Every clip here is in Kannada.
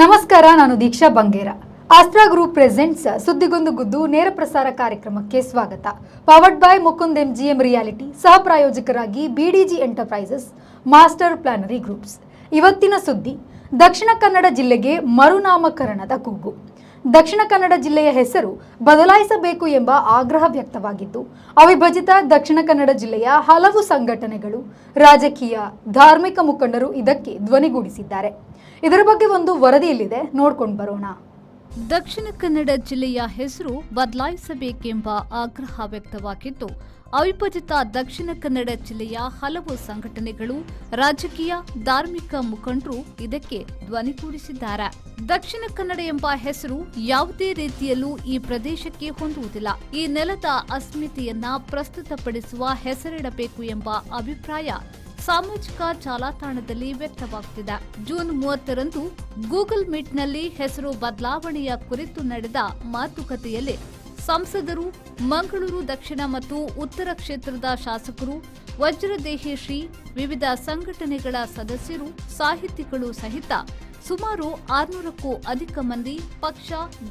ನಮಸ್ಕಾರ, ನಾನು ದೀಕ್ಷಾ ಬಂಗೇರ. ಆಸ್ಟ್ರಾ ಗ್ರೂಪ್ ಪ್ರೆಸೆಂಟ್ಸ್ ಸುದ್ದಿಗೊಂದು ಗುದ್ದು ನೇರ ಪ್ರಸಾರ ಕಾರ್ಯಕ್ರಮಕ್ಕೆ ಸ್ವಾಗತ. Powered by Mukund MGM reality, ಸಹ ಪ್ರಾಯೋಜಕರಾಗಿ ಬಿಡಿಜಿ ಎಂಟರ್ಪ್ರೈಸಸ್, ಮಾಸ್ಟರ್ ಪ್ಲಾನರಿ ಗ್ರೂಪ್ಸ್. ಇವತ್ತಿನ ಸುದ್ದಿ: ದಕ್ಷಿಣ ಕನ್ನಡ ಜಿಲ್ಲೆಗೆ ಮರುನಾಮಕರಣದ ಕೂಗು. ದಕ್ಷಿಣ ಕನ್ನಡ ಜಿಲ್ಲೆಯ ಹೆಸರು ಬದಲಾಯಿಸಬೇಕು ಎಂಬ ಆಗ್ರಹ ವ್ಯಕ್ತವಾಗಿದ್ದು, ಅವಿಭಜಿತ ದಕ್ಷಿಣ ಕನ್ನಡ ಜಿಲ್ಲೆಯ ಹಲವು ಸಂಘಟನೆಗಳು, ರಾಜಕೀಯ, ಧಾರ್ಮಿಕ ಮುಖಂಡರು ಇದಕ್ಕೆ ಧ್ವನಿಗೂಡಿಸಿದ್ದಾರೆ. ಇದರ ಬಗ್ಗೆ ಒಂದು ವರದಿಯಲ್ಲಿದೆ, ನೋಡ್ಕೊಂಡು ಬರೋಣ. ದಕ್ಷಿಣ ಕನ್ನಡ ಜಿಲ್ಲೆಯ ಹೆಸರು ಬದಲಾಯಿಸಬೇಕೆಂಬ ಆಗ್ರಹ ವ್ಯಕ್ತವಾಗಿದ್ದು, ಅವಿಭಜಿತ ದಕ್ಷಿಣ ಕನ್ನಡ ಜಿಲ್ಲೆಯ ಹಲವು ಸಂಘಟನೆಗಳು, ರಾಜಕೀಯ, ಧಾರ್ಮಿಕ ಮುಖಂಡರು ಇದಕ್ಕೆ ಧ್ವನಿಗೂಡಿಸಿದ್ದಾರೆ. ದಕ್ಷಿಣ ಕನ್ನಡ ಎಂಬ ಹೆಸರು ಯಾವುದೇ ರೀತಿಯಲ್ಲೂ ಈ ಪ್ರದೇಶಕ್ಕೆ ಹೊಂದುವುದಿಲ್ಲ. ಈ ನೆಲದ ಅಸ್ಮಿತೆಯನ್ನ ಪ್ರಸ್ತುತಪಡಿಸುವ ಹೆಸರಿಡಬೇಕು ಎಂಬ ಅಭಿಪ್ರಾಯ ಸಾಮಾಜಿಕ ಜಾಲತಾಣದಲ್ಲಿ ವ್ಯಕ್ತವಾಗುತ್ತಿದೆ. ಜೂನ್ 30ರಂದು ಗೂಗಲ್ ಮೀಟ್ನಲ್ಲಿ ಹೆಸರು ಬದಲಾವಣೆಯ ಕುರಿತು ನಡೆದ ಮಾತುಕತೆಯಲ್ಲಿ ಸಂಸದರು, ಮಂಗಳೂರು ದಕ್ಷಿಣ ಮತ್ತು ಉತ್ತರ ಕ್ಷೇತ್ರದ ಶಾಸಕರು, ವಜ್ರದೇಹಿ ಶ್ರೀ, ವಿವಿಧ ಸಂಘಟನೆಗಳ ಸದಸ್ಯರು, ಸಾಹಿತಿಗಳು ಸಹಿತ ಸುಮಾರು 600ಕ್ಕೂ ಅಧಿಕ ಮಂದಿ ಪಕ್ಷ,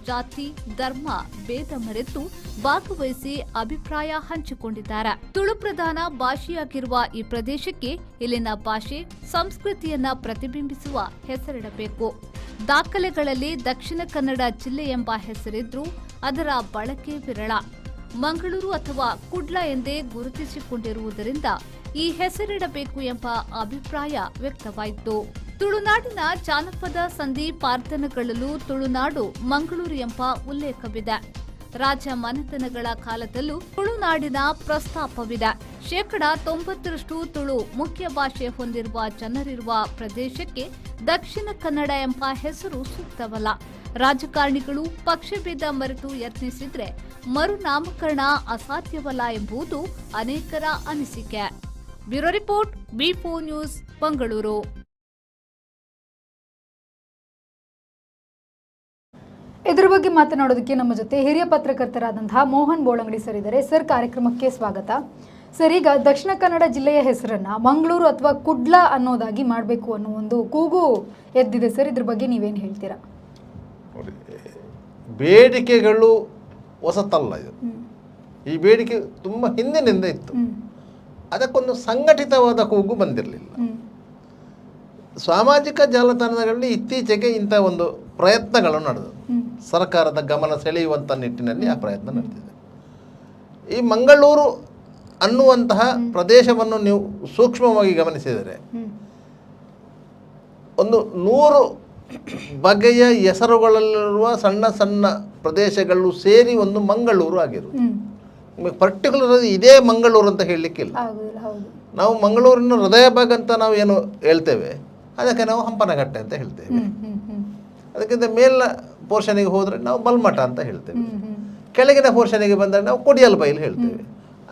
ಜಾತಿ, ಧರ್ಮ ಭೇದ ಮರೆತು ಭಾಗವಹಿಸಿ ಅಭಿಪ್ರಾಯ ಹಂಚಿಕೊಂಡಿದ್ದಾರೆ. ತುಳು ಪ್ರಧಾನ ಭಾಷೆಯಾಗಿರುವ ಈ ಪ್ರದೇಶಕ್ಕೆ ಇಲ್ಲಿನ ಭಾಷೆ, ಸಂಸ್ಕೃತಿಯನ್ನ ಪ್ರತಿಬಿಂಬಿಸುವ ಹೆಸರಿಡಬೇಕು. ದಾಖಲೆಗಳಲ್ಲಿ ದಕ್ಷಿಣ ಕನ್ನಡ ಜಿಲ್ಲೆ ಎಂಬ ಹೆಸರಿದ್ರೂ ಅದರ ಬಳಕೆ ವಿರಳ. ಮಂಗಳೂರು ಅಥವಾ ಕುಡ್ಲ ಎಂದೇ ಗುರುತಿಸಿಕೊಂಡಿರುವುದರಿಂದ ಈ ಹೆಸರಿಡಬೇಕು ಎಂಬ ಅಭಿಪ್ರಾಯ ವ್ಯಕ್ತವಾಯಿತು. ತುಳುನಾಡಿನ ಜಾನಪದ ಸಂಧಿ ಪಾರ್ಥನಗಳಲ್ಲೂ ತುಳುನಾಡು ಮಂಗಳೂರು ಎಂಬ ಉಲ್ಲೇಖವಿದೆ. ರಾಜ ಮನೆತನಗಳ ಕಾಲದಲ್ಲೂ ತುಳುನಾಡಿನ ಪ್ರಸ್ತಾಪವಿದೆ. 90% ತುಳು ಮುಖ್ಯ ಭಾಷೆ ಹೊಂದಿರುವ ಜನರಿರುವ ಪ್ರದೇಶಕ್ಕೆ ದಕ್ಷಿಣ ಕನ್ನಡ ಎಂಬ ಹೆಸರು ಸೂಕ್ತವಲ್ಲ. ರಾಜಕಾರಣಿಗಳು ಪಕ್ಷಭೇದ ಮರೆತು ಯತ್ನಿಸಿದ್ರೆ ಮರುನಾಮಕರಣ ಅಸಾಧ್ಯವಲ್ಲ ಎಂಬುದು ಅನೇಕರ ಅನಿಸಿಕೆ. Bureau report, B4 news, Mangaluru. ಇದರ ಬಗ್ಗೆ ಮಾತನಾಡೋದಕ್ಕೆ ನಮ್ಮ ಜೊತೆ ಹಿರಿಯ ಪತ್ರಕರ್ತರಾದಂತಹ ಮೋಹನ್ ಬೋಳಂಗಡಿ ಸರ್ ಇದ್ದಾರೆ. ಸರ್, ಕಾರ್ಯಕ್ರಮಕ್ಕೆ ಸ್ವಾಗತ. ಸರ್, ಈಗ ದಕ್ಷಿಣ ಕನ್ನಡ ಜಿಲ್ಲೆಯ ಹೆಸರನ್ನ ಮಂಗಳೂರು ಅಥವಾ ಕುಡ್ಲ ಅನ್ನೋದಾಗಿ ಮಾಡಬೇಕು ಅನ್ನೋ ಒಂದು ಕೂಗು ಎದ್ದಿದೆ ಸರ್. ಇದ್ರ ಬಗ್ಗೆ ನೀವೇನು ಹೇಳ್ತೀರಾ? ಬೇಡಿಕೆಗಳು ಹೊಸತಲ್ಲ. ಇದು ಈ ಬೇಡಿಕೆ ತುಂಬ ಹಿಂದಿನಿಂದ ಇತ್ತು. ಅದಕ್ಕೊಂದು ಸಂಘಟಿತವಾದ ಕೂಗು ಬಂದಿರಲಿಲ್ಲ. ಸಾಮಾಜಿಕ ಜಾಲತಾಣಗಳಲ್ಲಿ ಇತ್ತೀಚೆಗೆ ಇಂಥ ಒಂದು ಪ್ರಯತ್ನಗಳು ನಡೆದವು. ಸರ್ಕಾರದ ಗಮನ ಸೆಳೆಯುವಂಥ ನಿಟ್ಟಿನಲ್ಲಿ ಆ ಪ್ರಯತ್ನ ನಡೆದಿದೆ. ಈ ಮಂಗಳೂರು ಅನ್ನುವಂತಹ ಪ್ರದೇಶವನ್ನು ನೀವು ಸೂಕ್ಷ್ಮವಾಗಿ ಗಮನಿಸಿದರೆ ಒಂದು 100 ಬಗೆಯ ಹೆಸರುಗಳಲ್ಲಿರುವ ಸಣ್ಣ ಸಣ್ಣ ಪ್ರದೇಶಗಳು ಸೇರಿ ಒಂದು ಮಂಗಳೂರು ಆಗಿರುವುದು. ಪರ್ಟಿಕ್ಯುಲರ್ ಇದೇ ಮಂಗಳೂರು ಅಂತ ಹೇಳಲಿಕ್ಕಿಲ್ಲ. ನಾವು ಮಂಗಳೂರಿನ ಹೃದಯ ಭಾಗ ಅಂತ ನಾವು ಏನು ಹೇಳ್ತೇವೆ, ಅದಕ್ಕೆ ನಾವು ಹಂಪನಘಟ್ಟೆ ಅಂತ ಹೇಳ್ತೇವೆ. ಅದಕ್ಕಿಂತ ಮೇಲಿನ ಪೋರ್ಷನಿಗೆ ಹೋದರೆ ನಾವು ಬಲ್ಮಠ ಅಂತ ಹೇಳ್ತೇವೆ. ಕೆಳಗಿನ ಪೋರ್ಷನಿಗೆ ಬಂದರೆ ನಾವು ಕೊಡಿಯಲ್ ಬೈಲು ಹೇಳ್ತೇವೆ.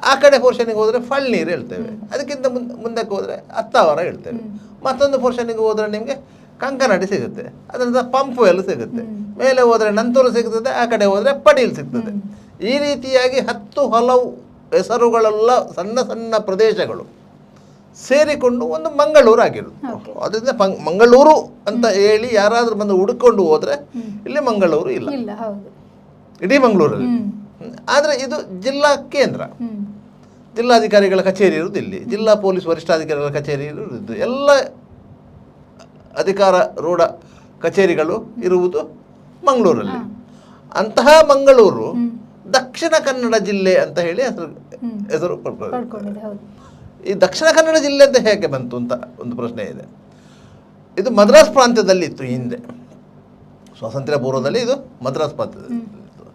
ಆ ಕಡೆ ಪೋರ್ಷನಿಗೆ ಹೋದರೆ ಫಳ್ನೀರು ಹೇಳ್ತೇವೆ. ಅದಕ್ಕಿಂತ ಮುಂದಕ್ಕೆ ಹೋದರೆ ಅತ್ತಾವರ ಹೇಳ್ತೇವೆ. ಮತ್ತೊಂದು ಪೋರ್ಷನಿಗೆ ಹೋದರೆ ನಿಮಗೆ ಕಂಕನಾಡಿ ಸಿಗುತ್ತೆ, ಅದರಿಂದ ಪಂಪು ಎಲ್ಲ ಸಿಗುತ್ತೆ. ಮೇಲೆ ಹೋದರೆ ನಂತೂರು ಸಿಗ್ತದೆ, ಆ ಕಡೆ ಹೋದರೆ ಪಡೀಲ್ ಸಿಗ್ತದೆ. ಈ ರೀತಿಯಾಗಿ 10 ಹಲವು ಹೆಸರುಗಳೆಲ್ಲ ಸಣ್ಣ ಸಣ್ಣ ಪ್ರದೇಶಗಳು ಸೇರಿಕೊಂಡು ಒಂದು ಮಂಗಳೂರು ಆಗಿರೋದು. ಅದರಿಂದ ಮಂಗಳೂರು ಅಂತ ಹೇಳಿ ಯಾರಾದರೂ ಬಂದು ಹುಡುಕೊಂಡು ಹೋದರೆ ಇಲ್ಲಿ ಮಂಗಳೂರು ಇಲ್ಲ, ಇಡೀ ಮಂಗಳೂರಲ್ಲಿ. ಆದರೆ ಇದು ಜಿಲ್ಲಾ ಕೇಂದ್ರ. ಜಿಲ್ಲಾಧಿಕಾರಿಗಳ ಕಚೇರಿ ಇರುವುದು ಇಲ್ಲಿ, ಜಿಲ್ಲಾ ಪೊಲೀಸ್ ವರಿಷ್ಠಾಧಿಕಾರಿಗಳ ಕಚೇರಿ ಇರುವುದು, ಎಲ್ಲ ಅಧಿಕಾರ ರೂಢ ಕಚೇರಿಗಳು ಇರುವುದು ಮಂಗಳೂರಲ್ಲಿ. ಅಂತಹ ಮಂಗಳೂರು ದಕ್ಷಿಣ ಕನ್ನಡ ಜಿಲ್ಲೆ ಅಂತ ಹೇಳಿ ಹೆಸರು ಪಡ್ಕೊಂಡಿದೆ. ಈ ದಕ್ಷಿಣ ಕನ್ನಡ ಜಿಲ್ಲೆ ಅಂತ ಹೇಗೆ ಬಂತು ಅಂತ ಒಂದು ಪ್ರಶ್ನೆ ಇದೆ. ಇದು ಮದ್ರಾಸ್ ಪ್ರಾಂತ್ಯದಲ್ಲಿ ಇತ್ತು ಹಿಂದೆ, ಸ್ವಾತಂತ್ರ್ಯ ಪೂರ್ವದಲ್ಲಿ ಇದು ಮದ್ರಾಸ್ ಪ್ರಾಂತ್ಯದಲ್ಲಿ ಇತ್ತು.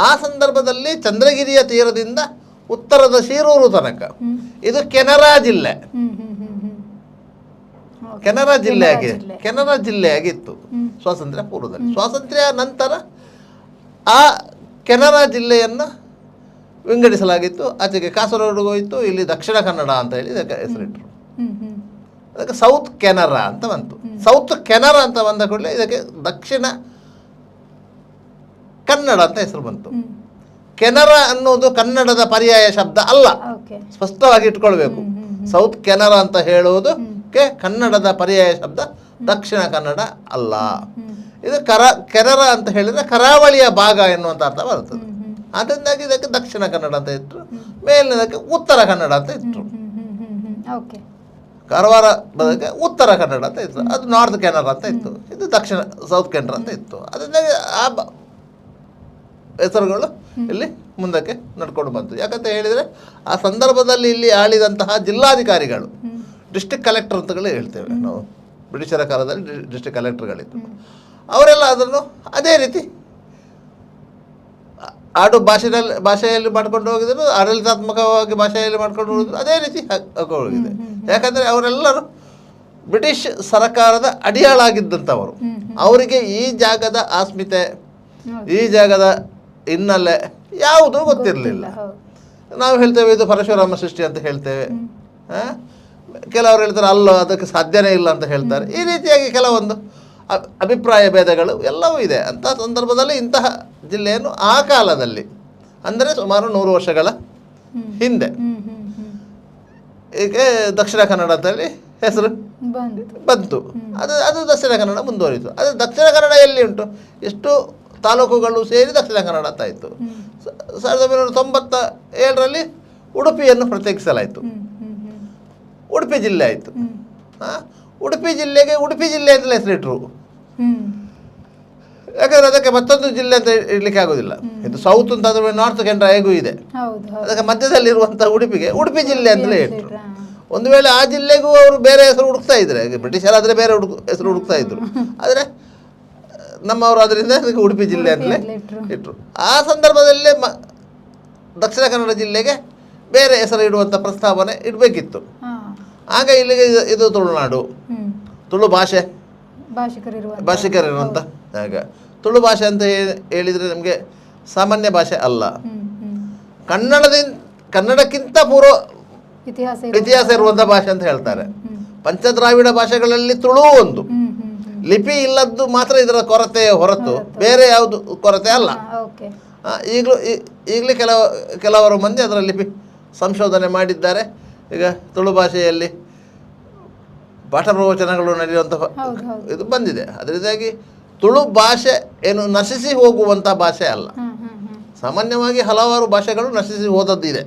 ಆ ಸಂದರ್ಭದಲ್ಲಿ ಚಂದ್ರಗಿರಿಯ ತೀರದಿಂದ ಉತ್ತರದ ಶಿರೂರು ತನಕ ಇದು ಕೆನರಾ ಜಿಲ್ಲೆ, ಕೆನರಾ ಜಿಲ್ಲೆಯಾಗಿತ್ತು ಸ್ವಾತಂತ್ರ್ಯ ಪೂರ್ವದಲ್ಲಿ. ಸ್ವಾತಂತ್ರ್ಯ ನಂತರ ಆ ಕೆನರಾ ಜಿಲ್ಲೆಯನ್ನು ವಿಂಗಡಿಸಲಾಗಿತ್ತು. ಆಚೆಗೆ ಕಾಸರಗೋಡು ಹೋಯಿತು, ಇಲ್ಲಿ ದಕ್ಷಿಣ ಕನ್ನಡ ಅಂತ ಹೇಳಿ ಇದಕ್ಕೆ ಹೆಸರಿಟ್ಟರು. ಅದಕ್ಕೆ ಸೌತ್ ಕೆನರಾ ಅಂತ ಬಂತು. ಸೌತ್ ಕೆನರಾ ಅಂತ ಬಂದ ಕೂಡಲೇ ಇದಕ್ಕೆ ದಕ್ಷಿಣ ಕನ್ನಡ ಅಂತ ಹೆಸರು ಬಂತು. ಕೆನರಾ ಅನ್ನೋದು ಕನ್ನಡದ ಪರ್ಯಾಯ ಶಬ್ದ ಅಲ್ಲ, ಸ್ಪಷ್ಟವಾಗಿ ಇಟ್ಕೊಳ್ಬೇಕು. ಸೌತ್ ಕೆನರಾ ಅಂತ ಹೇಳುವುದು ಕನ್ನಡದ ಪರ್ಯಾಯ ಶಬ್ದ ದಕ್ಷಿಣ ಕನ್ನಡ ಅಲ್ಲ. ಇದು ಕೆನರಾ ಅಂತ ಹೇಳಿದರೆ ಕರಾವಳಿಯ ಭಾಗ ಎನ್ನುವಂಥ ಅರ್ಥ ಬರ್ತದೆ. ಅದರಿಂದಾಗಿ ಇದಕ್ಕೆ ದಕ್ಷಿಣ ಕನ್ನಡ ಅಂತ ಇಟ್ಟರು, ಮೇಲಿನದಕ್ಕೆ ಉತ್ತರ ಕನ್ನಡ ಅಂತ ಇಟ್ಟರು. ಓಕೆ. ಕಾರವಾರ ಬದಕ್ಕೆ ಉತ್ತರ ಕನ್ನಡ ಅಂತ ಇತ್ತು, ಅದು ನಾರ್ತ್ ಕೆನರಾ ಅಂತ ಇತ್ತು, ಇದು ದಕ್ಷಿಣ ಸೌತ್ ಕೆನರಾ ಅಂತ ಇತ್ತು. ಅದರಿಂದಾಗಿ ಆ ಹೆಸರುಗಳು ಇಲ್ಲಿ ಮುಂದಕ್ಕೆ ನಡ್ಕೊಂಡು ಬಂತು. ಯಾಕಂತ ಹೇಳಿದರೆ ಆ ಸಂದರ್ಭದಲ್ಲಿ ಇಲ್ಲಿ ಆಳಿದಂತಹ ಜಿಲ್ಲಾಧಿಕಾರಿಗಳು, ಡಿಸ್ಟ್ರಿಕ್ಟ್ ಕಲೆಕ್ಟರ್ ಅಂತಗಳೇ ಹೇಳ್ತೇವೆ ನಾವು, ಬ್ರಿಟಿಷರ ಕಾಲದಲ್ಲಿ ಡಿಸ್ಟ್ರಿಕ್ಟ್ ಕಲೆಕ್ಟರ್ಗಳಿತ್ತು. ಅವರೆಲ್ಲ ಅದನ್ನು ಅದೇ ರೀತಿ ಆಡು ಭಾಷೆಯಲ್ಲಿ ಮಾಡ್ಕೊಂಡು ಹೋಗಿದ್ರು, ಆಡಳಿತಾತ್ಮಕವಾಗಿ ಭಾಷೆಯಲ್ಲಿ ಮಾಡ್ಕೊಂಡು ಹೋಗಿದ್ರು, ಅದೇ ರೀತಿ ಹೋಗಿದೆ. ಯಾಕಂದರೆ ಅವರೆಲ್ಲರೂ ಬ್ರಿಟಿಷ್ ಸರ್ಕಾರದ ಅಡಿಯಾಳಾಗಿದ್ದಂಥವರು. ಅವರಿಗೆ ಈ ಜಾಗದ ಅಸ್ಮಿತೆ, ಈ ಜಾಗದ ಹಿನ್ನೆಲೆ ಯಾವುದೂ ಗೊತ್ತಿರಲಿಲ್ಲ. ನಾವು ಹೇಳ್ತೇವೆ ಇದು ಪರಶುರಾಮ ಸೃಷ್ಟಿ ಅಂತ ಹೇಳ್ತೇವೆ, ಕೆಲವರು ಹೇಳ್ತಾರೆ ಅಲ್ಲ ಅದಕ್ಕೆ ಸಾಧ್ಯನೇ ಇಲ್ಲ ಅಂತ ಹೇಳ್ತಾರೆ. ಈ ರೀತಿಯಾಗಿ ಕೆಲವೊಂದು ಅಭಿಪ್ರಾಯ ಭೇದಗಳು ಎಲ್ಲವೂ ಇದೆ. ಅಂತಹ ಸಂದರ್ಭದಲ್ಲಿ ಇಂತಹ ಜಿಲ್ಲೆಯನ್ನು ಆ ಕಾಲದಲ್ಲಿ ಅಂದರೆ ಸುಮಾರು 100 ವರ್ಷಗಳ ಹಿಂದೆ ಈಗ ದಕ್ಷಿಣ ಕನ್ನಡ ಅಂತೇಳಿ ಹೆಸರು ಬಂತು. ಅದು ದಕ್ಷಿಣ ಕನ್ನಡ ಮುಂದುವರಿತು. ಅದು ದಕ್ಷಿಣ ಕನ್ನಡ ಎಲ್ಲಿ ಉಂಟು, ಎಷ್ಟು ತಾಲೂಕುಗಳು ಸೇರಿ ದಕ್ಷಿಣ ಕನ್ನಡ ಅಂತ ಆಯಿತು. 1997ರಲ್ಲಿ ಉಡುಪಿಯನ್ನು ಪ್ರತ್ಯೇಕಿಸಲಾಯಿತು, ಉಡುಪಿ ಜಿಲ್ಲೆ ಆಯಿತು. ಉಡುಪಿ ಜಿಲ್ಲೆಗೆ ಉಡುಪಿ ಜಿಲ್ಲೆ ಅಂತಲೇ ಹೆಸರಿಟ್ರು. ಯಾಕಂದರೆ ಅದಕ್ಕೆ ಮತ್ತೊಂದು ಜಿಲ್ಲೆ ಅಂತ ಇಡ್ಲಿಕ್ಕೆ ಆಗೋದಿಲ್ಲ. ಇದು ಸೌತ್ ಅಂತ ಅದ್ರ ನಾರ್ತ್ ಕೆನರಾ ಹೇಗೂ ಇದೆ, ಅದಕ್ಕೆ ಮಧ್ಯದಲ್ಲಿರುವಂಥ ಉಡುಪಿಗೆ ಉಡುಪಿ ಜಿಲ್ಲೆ ಅಂತಲೇ ಇಟ್ಟರು. ಒಂದು ವೇಳೆ ಆ ಜಿಲ್ಲೆಗೂ ಅವರು ಬೇರೆ ಹೆಸರು ಹುಡುಕ್ತಾ ಇದ್ರೆ, ಬ್ರಿಟಿಷರಾದರೆ ಬೇರೆ ಹೆಸರು ಹುಡುಕ್ತಾ ಇದ್ರು, ಆದರೆ ನಮ್ಮವರು ಅದರಿಂದ ಅದಕ್ಕೆ ಉಡುಪಿ ಜಿಲ್ಲೆ ಅಂತಲೇ ಇಟ್ಟರು. ಆ ಸಂದರ್ಭದಲ್ಲೇ ದಕ್ಷಿಣ ಕನ್ನಡ ಜಿಲ್ಲೆಗೆ ಬೇರೆ ಹೆಸರು ಇಡುವಂಥ ಪ್ರಸ್ತಾವನೆ ಇಡಬೇಕಿತ್ತು. ಆಗ ಇಲ್ಲಿಗೆ ಇದು ತುಳುನಾಡು, ತುಳು ಭಾಷಿಕರಿರುವಂಥ ಜಾಗ. ತುಳು ಭಾಷೆ ಅಂತ ಹೇಳಿದರೆ ನಮಗೆ ಸಾಮಾನ್ಯ ಭಾಷೆ ಅಲ್ಲ, ಕನ್ನಡಕ್ಕಿಂತ ಪೂರ್ವ ಇತಿಹಾಸ ಇರುವಂಥ ಭಾಷೆ ಅಂತ ಹೇಳ್ತಾರೆ. ಪಂಚದ್ರಾವಿಡ ಭಾಷೆಗಳಲ್ಲಿ ತುಳು ಒಂದು, ಲಿಪಿ ಇಲ್ಲದ್ದು ಮಾತ್ರ ಇದರ ಕೊರತೆ ಹೊರತು ಬೇರೆ ಯಾವುದು ಕೊರತೆ ಅಲ್ಲ. ಈಗಲೇ ಕೆಲವರು ಮಂದಿ ಅದರ ಲಿಪಿ ಸಂಶೋಧನೆ ಮಾಡಿದ್ದಾರೆ. ಈಗ ತುಳು ಭಾಷೆಯಲ್ಲಿ ಪಾಠ ಪ್ರವಚನಗಳು ನಡೆಯುವಂಥ ಇದು ಬಂದಿದೆ. ಅದರಿಂದಾಗಿ ತುಳು ಭಾಷೆ ಏನು ನಶಿಸಿ ಹೋಗುವಂಥ ಭಾಷೆ ಅಲ್ಲ. ಸಾಮಾನ್ಯವಾಗಿ ಹಲವಾರು ಭಾಷೆಗಳು ನಶಿಸಿ ಹೋದದ್ದಿದೆ,